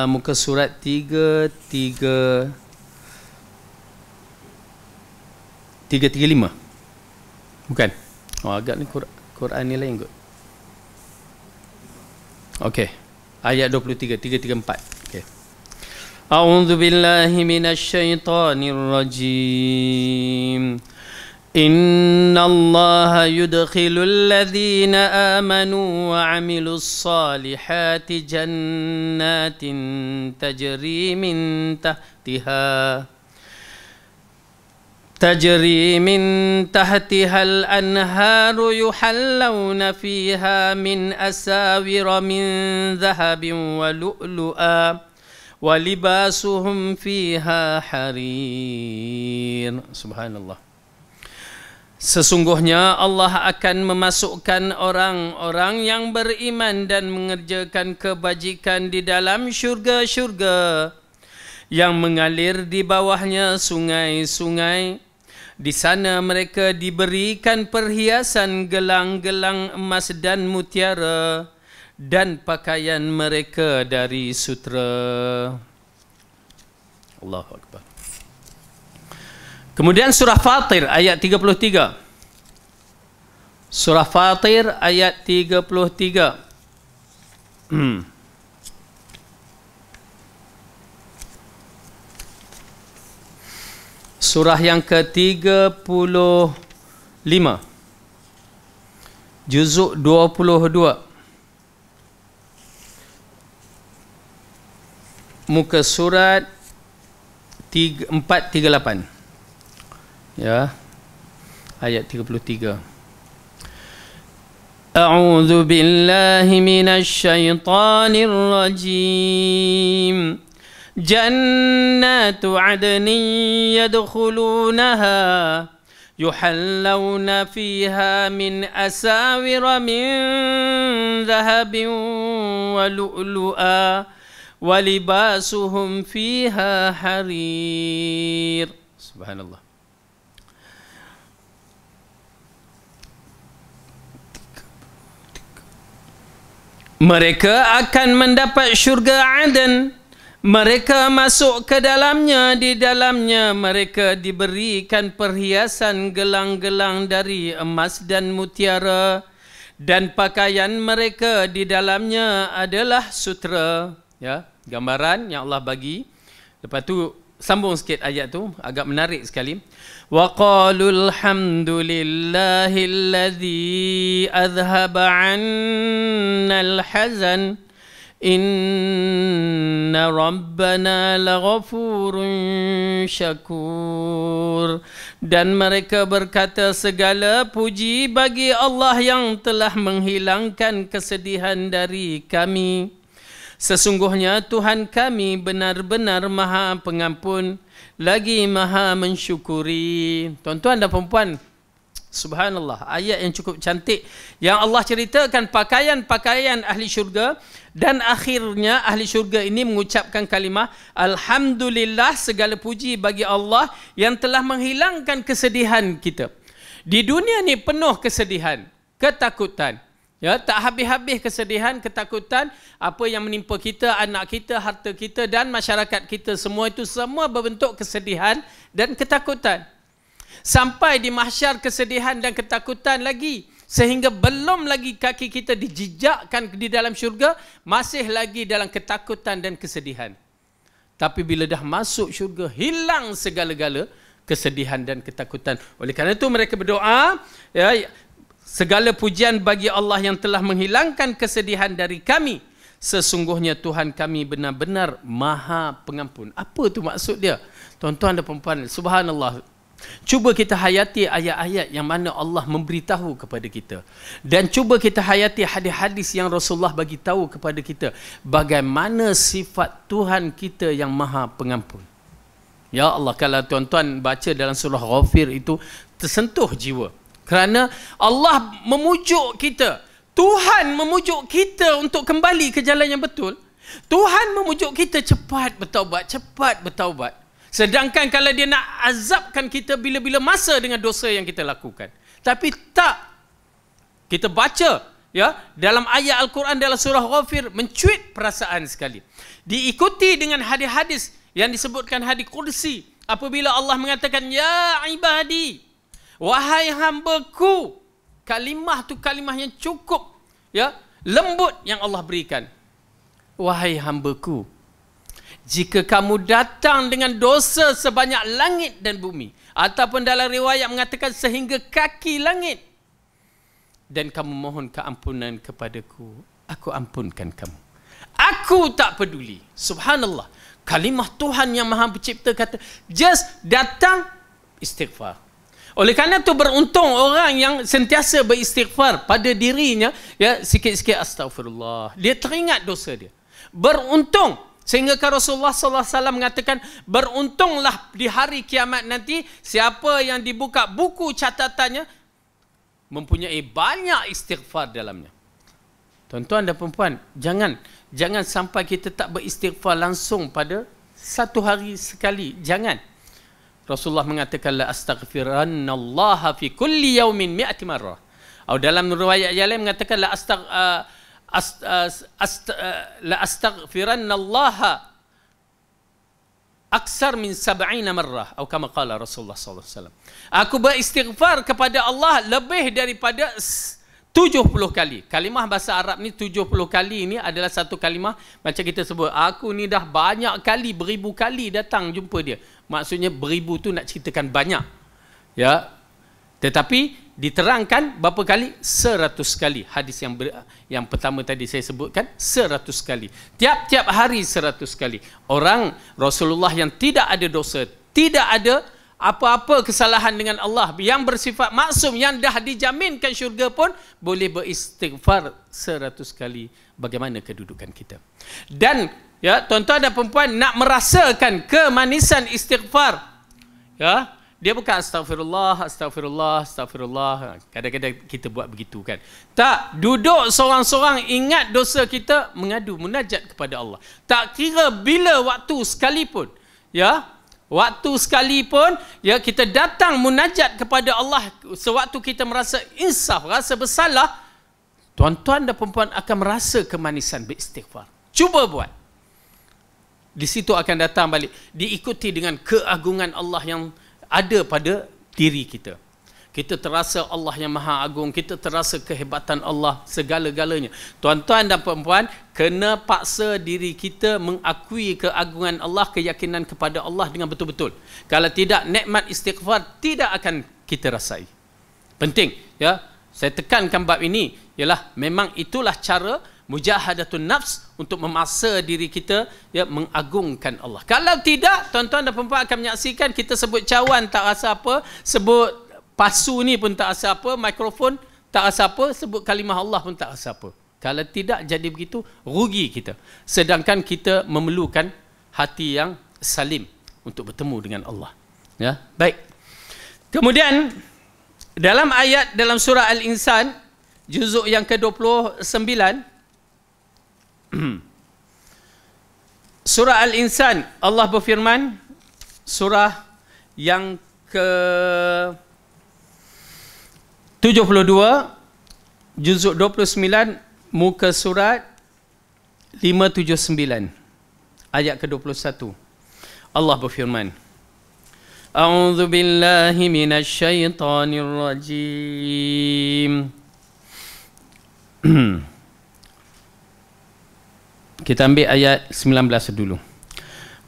A: Muka surat 335. Bukan? Oh, agak ni Quran ni lain kot. Okey. Ayat 23, 334. Okey. A'udzu billahi minasy syaithanir rajim. Innallaha yudkhilul ladzina amanu wa 'amilus salihati jannatin tajri min تحتها الأنهار يحلون فيها من أساور من ذهب ولؤلؤا ولباسهم فيها حرير. Subhanallah. Sesungguhnya Allah akan memasukkan orang-orang yang beriman dan mengerjakan kebajikan di dalam syurga-syurga yang mengalir di bawahnya sungai-sungai. Di sana mereka diberikan perhiasan gelang-gelang emas dan mutiara dan pakaian mereka dari sutera. Allahu Akbar. Kemudian surah Fatir ayat 33. Surah Fatir ayat 33. Surah yang ke-35. Juzuk 22. Muka surat 438. Ya. Ayat 33. A'udzu billahi minasy syaithanir rajim. جنات عدن يدخلونها يحلون فيها من أساور من ذهب ولؤلؤا ولباسهم فيها حرير. سبحان الله. Mereka akan mendapat syurga Aden. Mereka masuk ke dalamnya, di dalamnya mereka diberikan perhiasan gelang-gelang dari emas dan mutiara, dan pakaian mereka di dalamnya adalah sutera. Ya, gambaran yang Allah bagi. Lepas tu sambung sikit ayat tu, agak menarik sekali. Wa qalul hamdulillahilladzi azhaba 'annal hazan Inna Rabbana laghafurun syakur. Dan mereka berkata, segala puji bagi Allah yang telah menghilangkan kesedihan dari kami. Sesungguhnya Tuhan kami benar-benar Maha Pengampun, lagi Maha Mensyukuri. Tuan-tuan dan puan-puan, subhanallah, ayat yang cukup cantik yang Allah ceritakan pakaian-pakaian ahli syurga. Dan akhirnya ahli syurga ini mengucapkan kalimah Alhamdulillah, segala puji bagi Allah yang telah menghilangkan kesedihan kita. Di dunia ni penuh kesedihan, ketakutan, Ya, tak habis-habis kesedihan, ketakutan, apa yang menimpa kita, anak kita, harta kita dan masyarakat kita, semua itu semua berbentuk kesedihan dan ketakutan. Sampai di mahsyar kesedihan dan ketakutan lagi, sehingga belum lagi kaki kita dijejakkan di dalam syurga, masih lagi dalam ketakutan dan kesedihan. Tapi bila dah masuk syurga, hilang segala-gala kesedihan dan ketakutan. Oleh kerana itu mereka berdoa, ya, segala pujian bagi Allah yang telah menghilangkan kesedihan dari kami. Sesungguhnya Tuhan kami benar-benar Maha Pengampun. Apa tu maksud dia? Tuan-tuan dan puan-puan, subhanallah. Cuba kita hayati ayat-ayat yang mana Allah memberitahu kepada kita. Dan cuba kita hayati hadis-hadis yang Rasulullah bagi tahu kepada kita. Bagaimana sifat Tuhan kita yang Maha Pengampun. Ya Allah, kalau tuan-tuan baca dalam surah Ghafir itu, tersentuh jiwa. Kerana Allah memujuk kita. Tuhan memujuk kita untuk kembali ke jalan yang betul. Tuhan memujuk kita cepat bertaubat, cepat bertaubat. Sedangkan kalau dia nak azabkan kita bila-bila masa dengan dosa yang kita lakukan. Tapi tak. Kita baca, ya, dalam ayat Al-Quran dalam surah Ghafir, mencuit perasaan sekali. Diikuti dengan hadis-hadis yang disebutkan hadis kursi. Apabila Allah mengatakan, ya ibadi, wahai hambaku, kalimah tu kalimah yang cukup, ya, lembut yang Allah berikan. Wahai hambaku, jika kamu datang dengan dosa sebanyak langit dan bumi, ataupun dalam riwayat mengatakan sehingga kaki langit, dan kamu mohon keampunan kepadaku, aku ampunkan kamu. Aku tak peduli. Subhanallah. Kalimah Tuhan yang Maha Pencipta kata, just datang istighfar. Oleh kerana itu beruntung orang yang sentiasa beristighfar pada dirinya, ya, sikit-sikit astagfirullah. Dia teringat dosa dia. Beruntung. Sehingga Rasulullah SAW mengatakan, beruntunglah di hari kiamat nanti siapa yang dibuka buku catatannya mempunyai banyak istighfar dalamnya. Tuan-tuan dan puan-puan, jangan sampai kita tak beristighfar langsung pada satu hari sekali. Jangan. Rasulullah mengatakan, la astaghfirannallaha fi kulli yaumin mi'ati marrah. Atau dalam riwayat yang lain mengatakan, la astaghfirannallaha aksar min 70 marrah. Atau kama qala Rasulullah SAW. Aku beristighfar kepada Allah lebih daripada 70 kali. Kalimah bahasa Arab ni 70 kali ni adalah satu kalimah macam kita sebut, aku ni dah banyak kali, beribu kali datang jumpa dia. Maksudnya beribu tu nak ceritakan banyak. Ya. Tetapi diterangkan berapa kali? 100 kali. Hadis yang pertama tadi saya sebutkan 100 kali. Tiap-tiap hari 100 kali. Orang Rasulullah yang tidak ada dosa, tidak ada apa-apa kesalahan dengan Allah, yang bersifat maksum, yang dah dijaminkan syurga pun boleh beristighfar 100 kali. Bagaimana kedudukan kita? Dan ya, tuan-tuan dan perempuan, nak merasakan kemanisan istighfar, ya, dia bukan astagfirullah, astagfirullah, astagfirullah. Kadang-kadang kita buat begitu kan. Tak, duduk seorang-seorang, ingat dosa kita, mengadu, munajat kepada Allah. Tak kira bila waktu sekalipun, ya, waktu sekalipun, ya, kita datang munajat kepada Allah sewaktu kita merasa insaf, rasa bersalah, tuan-tuan dan perempuan akan merasa kemanisan beristighfar. Cuba buat. Di situ akan datang balik. Diikuti dengan keagungan Allah yang ada pada diri kita. Kita terasa Allah yang Maha Agung, kita terasa kehebatan Allah segala-galanya. Tuan-tuan dan puan-puan, kena paksa diri kita mengakui keagungan Allah, keyakinan kepada Allah dengan betul-betul. Kalau tidak, nikmat istighfar tidak akan kita rasai. Penting, ya. Saya tekankan bab ini, ialah memang itulah cara mujahadatun nafs untuk memaksa diri kita, ya, mengagungkan Allah. Kalau tidak, tuan-tuan dan puan-puan akan menyaksikan kita sebut cawan tak rasa apa, sebut pasu ni pun tak rasa apa, mikrofon tak rasa apa, sebut kalimah Allah pun tak rasa apa. Kalau tidak jadi begitu, rugi kita. Sedangkan kita memerlukan hati yang salim untuk bertemu dengan Allah. Ya, baik. Kemudian dalam ayat dalam surah Al-Insan juzuk yang ke-29, surah Al-Insan, Allah berfirman, surah yang ke 72, juzuk 29, muka surat 579, ayat ke-21. Allah berfirman, A'udzu billahi minasy syaithanir rajim. Kita ambil ayat 19 dulu.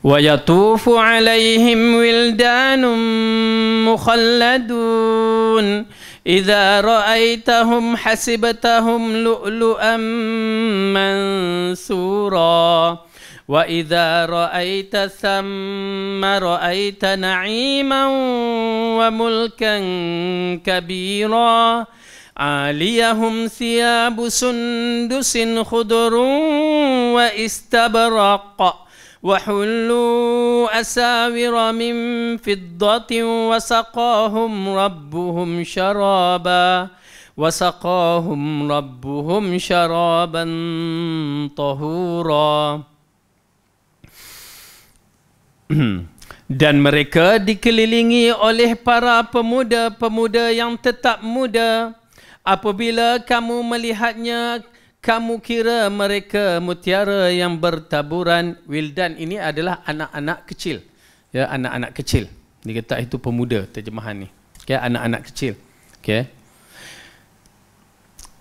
A: Wa yatufu alaihim wildanun mukhalladun idza ra'aitahum hasibtahum lu'lu'an mansura wa idza ra'aita thamma ra'aita na'iman wa mulkan kabira aliyahum thiyabu sundusin khudurun wa istabraq wa hullu asawira min fiddatin wa saqahum rabbuhum syaraban tahura. Dan mereka dikelilingi oleh para pemuda-pemuda yang tetap muda. Apabila kamu melihatnya, kamu kira mereka mutiara yang bertaburan. Wildan ini adalah anak-anak kecil. Ya, anak-anak kecil. Dia kata itu pemuda, terjemahan ni. Okay, anak-anak kecil. Okay.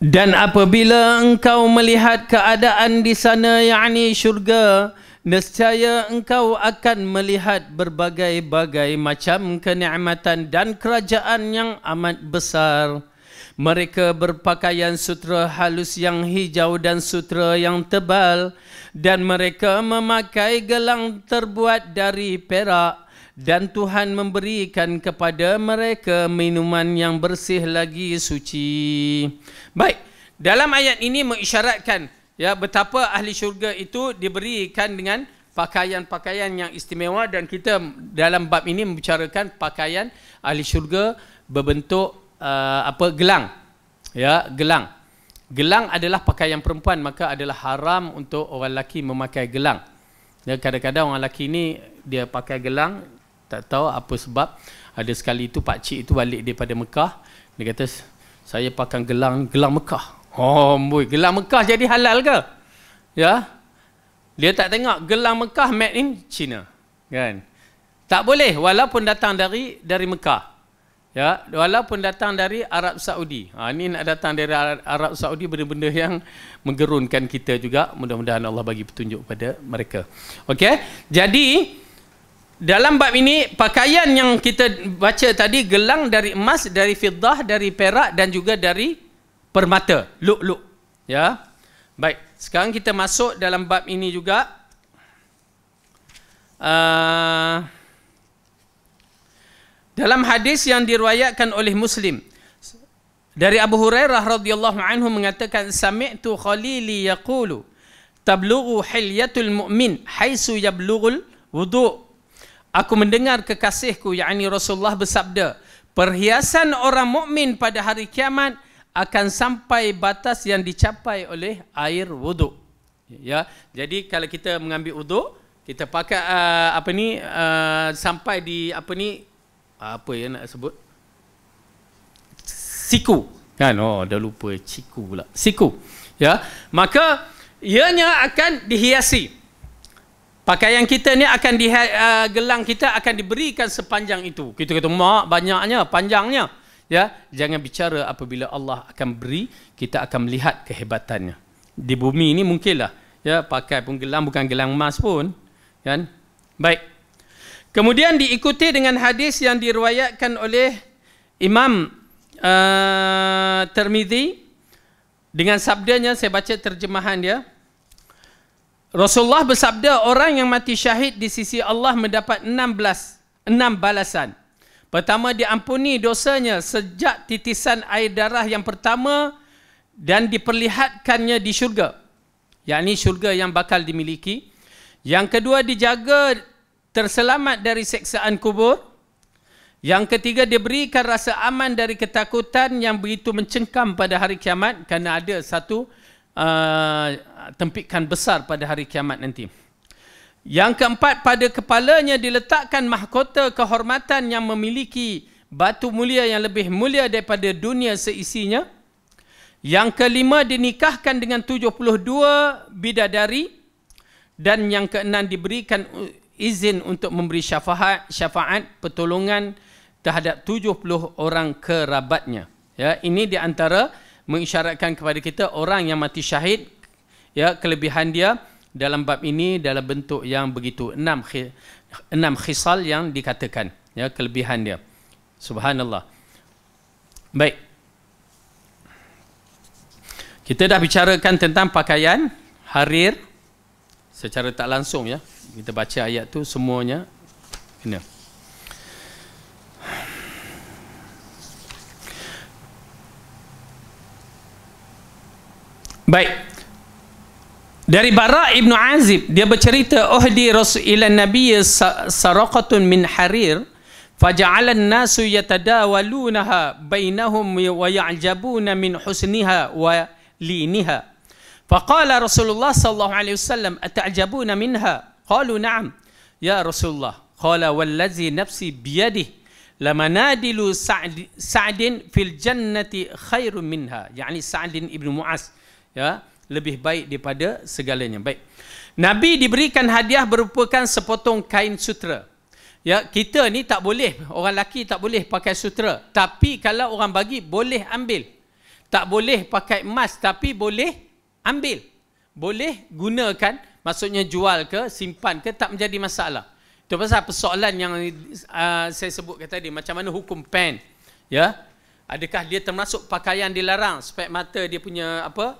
A: Dan apabila engkau melihat keadaan di sana, yakni syurga, nescaya engkau akan melihat berbagai-bagai macam kenikmatan dan kerajaan yang amat besar. Mereka berpakaian sutera halus yang hijau dan sutera yang tebal, dan mereka memakai gelang terbuat dari perak, dan Tuhan memberikan kepada mereka minuman yang bersih lagi suci. Baik, dalam ayat ini mengisyaratkan ya betapa ahli syurga itu diberikan dengan pakaian-pakaian yang istimewa, dan kita dalam bab ini membicarakan pakaian ahli syurga berbentuk gelang. Ya, gelang. Gelang adalah pakaian perempuan, maka adalah haram untuk orang lelaki memakai gelang. Ya, kadang-kadang orang lelaki ni dia pakai gelang, tak tahu apa sebab. Ada sekali itu pak cik itu balik daripada Mekah, dia kata saya pakai gelang Mekah. Oh, boy, gelang Mekah jadi halal ke? Ya. Dia tak tengok gelang Mekah made in China. Kan? Tak boleh walaupun datang dari Mekah. Ya, walaupun datang dari Arab Saudi. Ini nak datang dari Arab Saudi, benda-benda yang menggerunkan kita juga. Mudah-mudahan Allah bagi petunjuk kepada mereka. Okey. Jadi dalam bab ini pakaian yang kita baca tadi, gelang dari emas, dari fiddah, dari perak dan juga dari permata, lu'lu'. Ya. Baik, sekarang kita masuk dalam bab ini juga. Dalam hadis yang diriwayatkan oleh Muslim dari Abu Hurairah radhiyallahu anhu mengatakan, sami'tu khalili yaqulu tablughu hilyatul mu'min haitsu yablughul wudu'. Aku mendengar kekasihku yakni Rasulullah bersabda, perhiasan orang mukmin pada hari kiamat akan sampai batas yang dicapai oleh air wuduk. Ya, jadi kalau kita mengambil wuduk, kita pakai sampai di apa yang nak sebut? Siku. Kan? Oh, dah lupa siku pula. Siku. Ya, maka ianya akan dihiasi. Pakaian kita ni akan gelang kita akan diberikan sepanjang itu. Kita kata mak banyaknya, panjangnya. Ya, jangan bicara apabila Allah akan beri, kita akan melihat kehebatannya. Di bumi ini mungkinlah ya pakai pun gelang, bukan gelang emas pun, kan? Baik. Kemudian diikuti dengan hadis yang diriwayatkan oleh Imam Tirmizi dengan sabdanya, saya baca terjemahan dia. Rasulullah bersabda, orang yang mati syahid di sisi Allah mendapat 6 balasan. Pertama, diampuni dosanya sejak titisan air darah yang pertama dan diperlihatkannya di syurga, yakni syurga yang bakal dimiliki. Yang kedua, dijaga terselamat dari seksaan kubur. Yang ketiga, diberikan rasa aman dari ketakutan yang begitu mencengkam pada hari kiamat, kerana ada satu tempikan besar pada hari kiamat nanti. Yang keempat, pada kepalanya diletakkan mahkota kehormatan yang memiliki batu mulia yang lebih mulia daripada dunia seisinya. Yang kelima dinikahkan dengan 72 bidadari. Dan yang keenam diberikan izin untuk memberi syafaat pertolongan terhadap 70 orang kerabatnya. Ya, ini di antara mengisyaratkan kepada kita orang yang mati syahid, ya, kelebihan dia dalam bab ini dalam bentuk yang begitu, 6 khisal yang dikatakan, ya, kelebihan dia. Subhanallah. Baik. Kita dah bicarakan tentang pakaian harir secara tak langsung, ya. Kita baca ayat tu semuanya kena. Baik. Dari Bara Ibn Azib, dia bercerita, uhdi rasul ila nabiy saraqatun min harir faja'ala an-nasu yatadawalunaha bainahum wa ya'jabuna min husniha wa liniha. Faqala Rasulullah sallallahu alaihi wasallam ata'jabuna minha? Qalu na'am ya Rasulullah. Qala wallazi nafsi biyadihi lamanadilu Sa'din fil jannati khairun minha. Yani Sa'din ibn Mu'az, ya, lebih baik daripada segalanya. Baik. Nabi diberikan hadiah berupakan sepotong kain sutera. Ya, kita ni tak boleh, orang lelaki tak boleh pakai sutera. Tapi kalau orang bagi, boleh ambil. Tak boleh pakai emas, tapi boleh ambil. Boleh gunakan, maksudnya jual ke, simpan ke, tak menjadi masalah. Itu pasal persoalan yang saya sebutkan tadi, macam mana hukum pen. Ya, adakah dia termasuk pakaian dilarang supaya mata dia punya apa,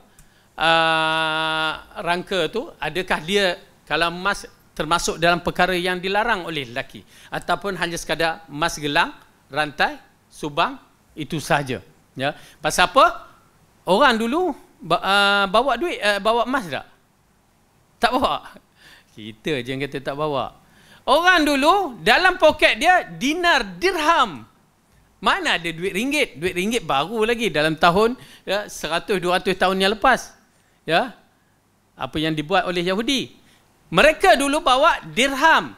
A: rangka tu, adakah dia kalau emas termasuk dalam perkara yang dilarang oleh lelaki, ataupun hanya sekadar emas gelang, rantai, subang, itu sahaja. Ya, pasal apa? Orang dulu bawa duit, bawa emas tak? Tak bawa. Kita je yang kata tak bawa. Orang dulu dalam poket dia dinar, dirham. Mana ada duit ringgit? Duit ringgit baru lagi dalam tahun, ya, 100-200 tahun yang lepas. Ya, apa yang dibuat oleh Yahudi. Mereka dulu bawa dirham,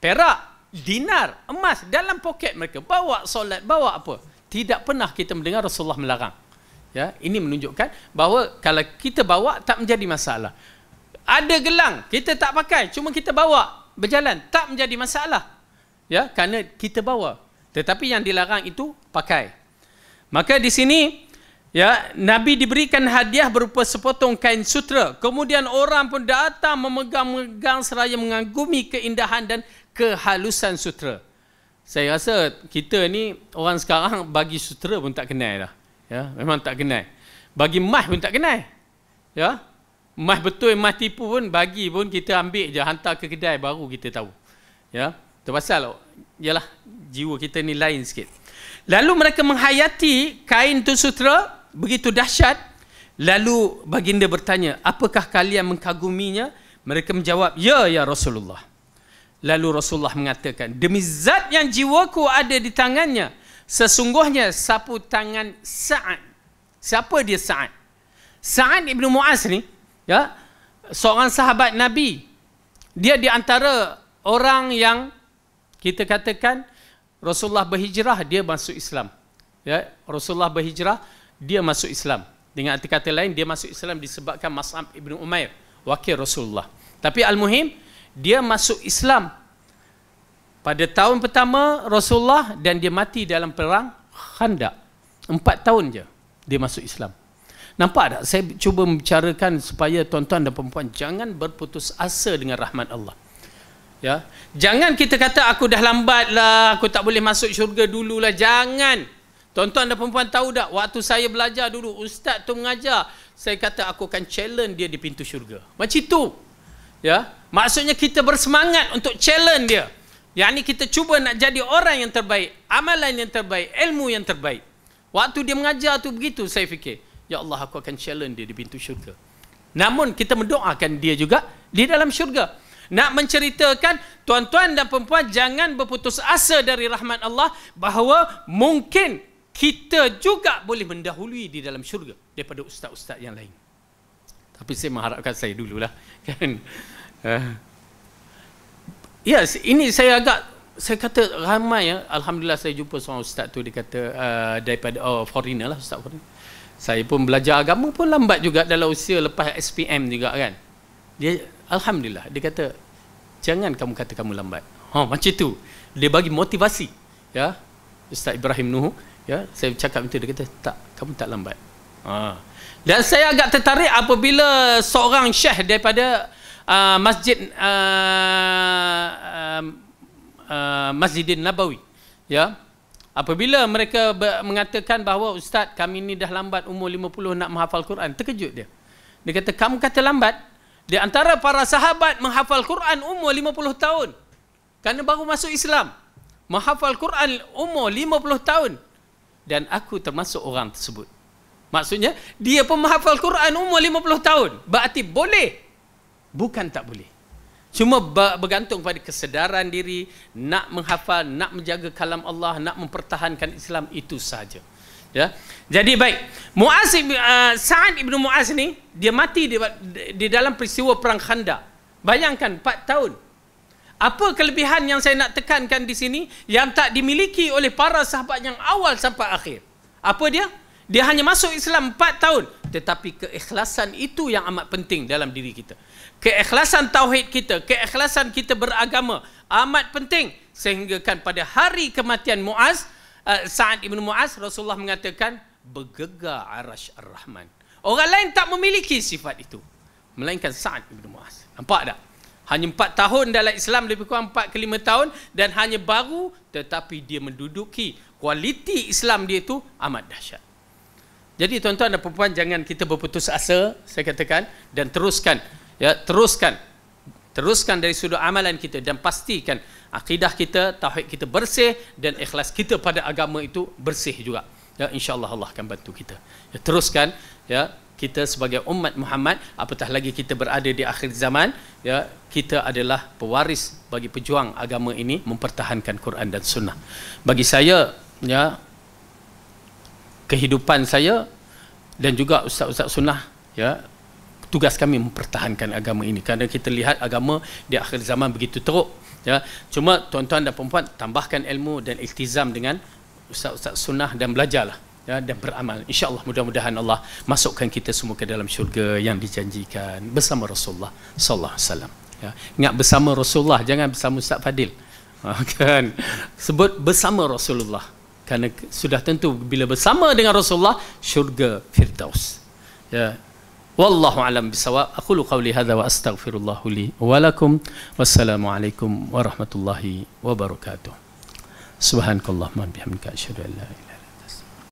A: perak, dinar, emas dalam poket mereka. Bawa solat, bawa apa. Tidak pernah kita mendengar Rasulullah melarang. Ya, ini menunjukkan bahawa kalau kita bawa tak menjadi masalah. Ada gelang, kita tak pakai, cuma kita bawa berjalan, tak menjadi masalah. Ya, kerana kita bawa. Tetapi yang dilarang itu pakai. Maka di sini, ya, Nabi diberikan hadiah berupa sepotong kain sutera. Kemudian orang pun datang memegang-megang seraya mengagumi keindahan dan kehalusan sutera. Saya rasa kita ni orang sekarang bagi sutera pun tak kenal dah. Ya, memang tak kenal. Bagi emas pun tak kenal. Ya, emas betul, emas tipu pun bagi pun kita ambil je, hantar ke kedai baru kita tahu. Ya, itu pasal yalah jiwa kita ni lain sikit. Lalu mereka menghayati kain tu sutera begitu dahsyat. Lalu baginda bertanya, apakah kalian mengkaguminya? Mereka menjawab, ya Rasulullah. Lalu Rasulullah mengatakan, demi zat yang jiwaku ada di tangannya, sesungguhnya sapu tangan Sa'ad. Siapa dia Sa'ad? Sa'ad ibn Mu'az ni, ya, seorang sahabat Nabi. Dia di antara orang yang kita katakan Rasulullah berhijrah, dia masuk Islam. Ya, Rasulullah berhijrah, dia masuk Islam. Dengan arti kata lain, dia masuk Islam disebabkan Mas'ab ibn Umair, wakil Rasulullah. Tapi al-muhim, dia masuk Islam pada tahun pertama Rasulullah dan dia mati dalam perang Khandaq. 4 tahun je dia masuk Islam. Nampak tak? Saya cuba membicarakan supaya tuan-tuan dan perempuan jangan berputus asa dengan rahmat Allah. Ya, jangan kita kata aku dah lambat lah, aku tak boleh masuk syurga dululah. Jangan. Tuan-tuan dan perempuan tahu tak, waktu saya belajar dulu, ustaz tu mengajar, saya kata aku akan challenge dia di pintu syurga. Macam itu. Ya, maksudnya kita bersemangat untuk challenge dia. Yang ni kita cuba nak jadi orang yang terbaik, amalan yang terbaik, ilmu yang terbaik. Waktu dia mengajar tu begitu, saya fikir, ya Allah, aku akan challenge dia di pintu syurga. Namun kita mendoakan dia juga di dalam syurga. Nak menceritakan tuan-tuan dan perempuan jangan berputus asa dari rahmat Allah, bahawa mungkin kita juga boleh mendahului di dalam syurga daripada ustaz-ustaz yang lain. Tapi saya mengharapkan saya dululah, kan. Ya, ini saya kata ramai, ya. Alhamdulillah saya jumpa seorang ustaz tu, dia kata daripada foreigner lah, ustaz foreigner. Saya pun belajar agama pun lambat juga dalam usia lepas SPM juga kan. Dia alhamdulillah dia kata jangan kamu kata kamu lambat. Macam tu. Dia bagi motivasi. Ya. Ustaz Ibrahim Nuh, ya, saya cakap itu, dia kata tak, kamu tak lambat. Dan saya agak tertarik apabila seorang syekh daripada Masjid Masjidin Nabawi, ya, apabila mereka mengatakan bahawa ustaz kami ni dah lambat umur 50 nak menghafal Quran, terkejut dia. Dia kata kamu kata lambat, di antara para sahabat menghafal Quran umur 50 tahun kerana baru masuk Islam, menghafal Quran umur 50 tahun, dan aku termasuk orang tersebut. Maksudnya dia pun menghafal Quran umur 50 tahun. Berarti boleh, bukan tak boleh. Cuma bergantung pada kesedaran diri, nak menghafal, nak menjaga kalam Allah, nak mempertahankan Islam, itu sahaja. Ya. Jadi baik, Sa'ad ibn Mu'az ni dia mati di dalam peristiwa perang Khandaq. Bayangkan 4 tahun. Apa kelebihan yang saya nak tekankan di sini yang tak dimiliki oleh para sahabat yang awal sampai akhir? Apa dia? Dia hanya masuk Islam 4 tahun, tetapi keikhlasan itu yang amat penting dalam diri kita. Keikhlasan tauhid kita, keikhlasan kita beragama amat penting, sehingga kan pada hari kematian Sa'ad ibn Mu'az, Rasulullah mengatakan bergegar arasy ar-Rahman. Orang lain tak memiliki sifat itu, melainkan Sa'ad ibn Mu'az. Nampak tak? Hanya 4 tahun dalam Islam, lebih kurang 4 ke 5 tahun, dan hanya baru, tetapi dia menduduki kualiti Islam dia itu amat dahsyat. Jadi tuan-tuan dan puan-puan, jangan kita berputus asa, saya katakan, dan teruskan, ya, teruskan dari sudut amalan kita, dan pastikan akidah kita, tauhid kita bersih, dan ikhlas kita pada agama itu bersih juga. Ya, insya-Allah Allah akan bantu kita. Ya, teruskan, ya, kita sebagai umat Muhammad, apatah lagi kita berada di akhir zaman, ya, kita adalah pewaris bagi pejuang agama ini, mempertahankan Quran dan Sunnah. Bagi saya, ya, kehidupan saya dan juga ustaz-ustaz sunnah, ya, tugas kami mempertahankan agama ini, kerana kita lihat agama di akhir zaman begitu teruk, ya. Cuma tuan-tuan dan puan-puan, tambahkan ilmu dan iltizam dengan ustaz-ustaz sunnah dan belajarlah, ya, dan beramal. InsyaAllah mudah-mudahan Allah masukkan kita semua ke dalam syurga yang dijanjikan bersama Rasulullah sallallahu alaihi wasallam. Ya. Ingat, bersama Rasulullah, jangan bersama Ustaz Fadil. Kan? Sebut bersama Rasulullah. Kerana sudah tentu bila bersama dengan Rasulullah, syurga Firdaus. Ya. Wallahu a'lam bisawab. Aqulu qawli hadza wa astaghfirullah li wa lakum. Wassalamu alaikum warahmatullahi wabarakatuh. Subhanakallahumma bihamdika asyhadu an la ilaha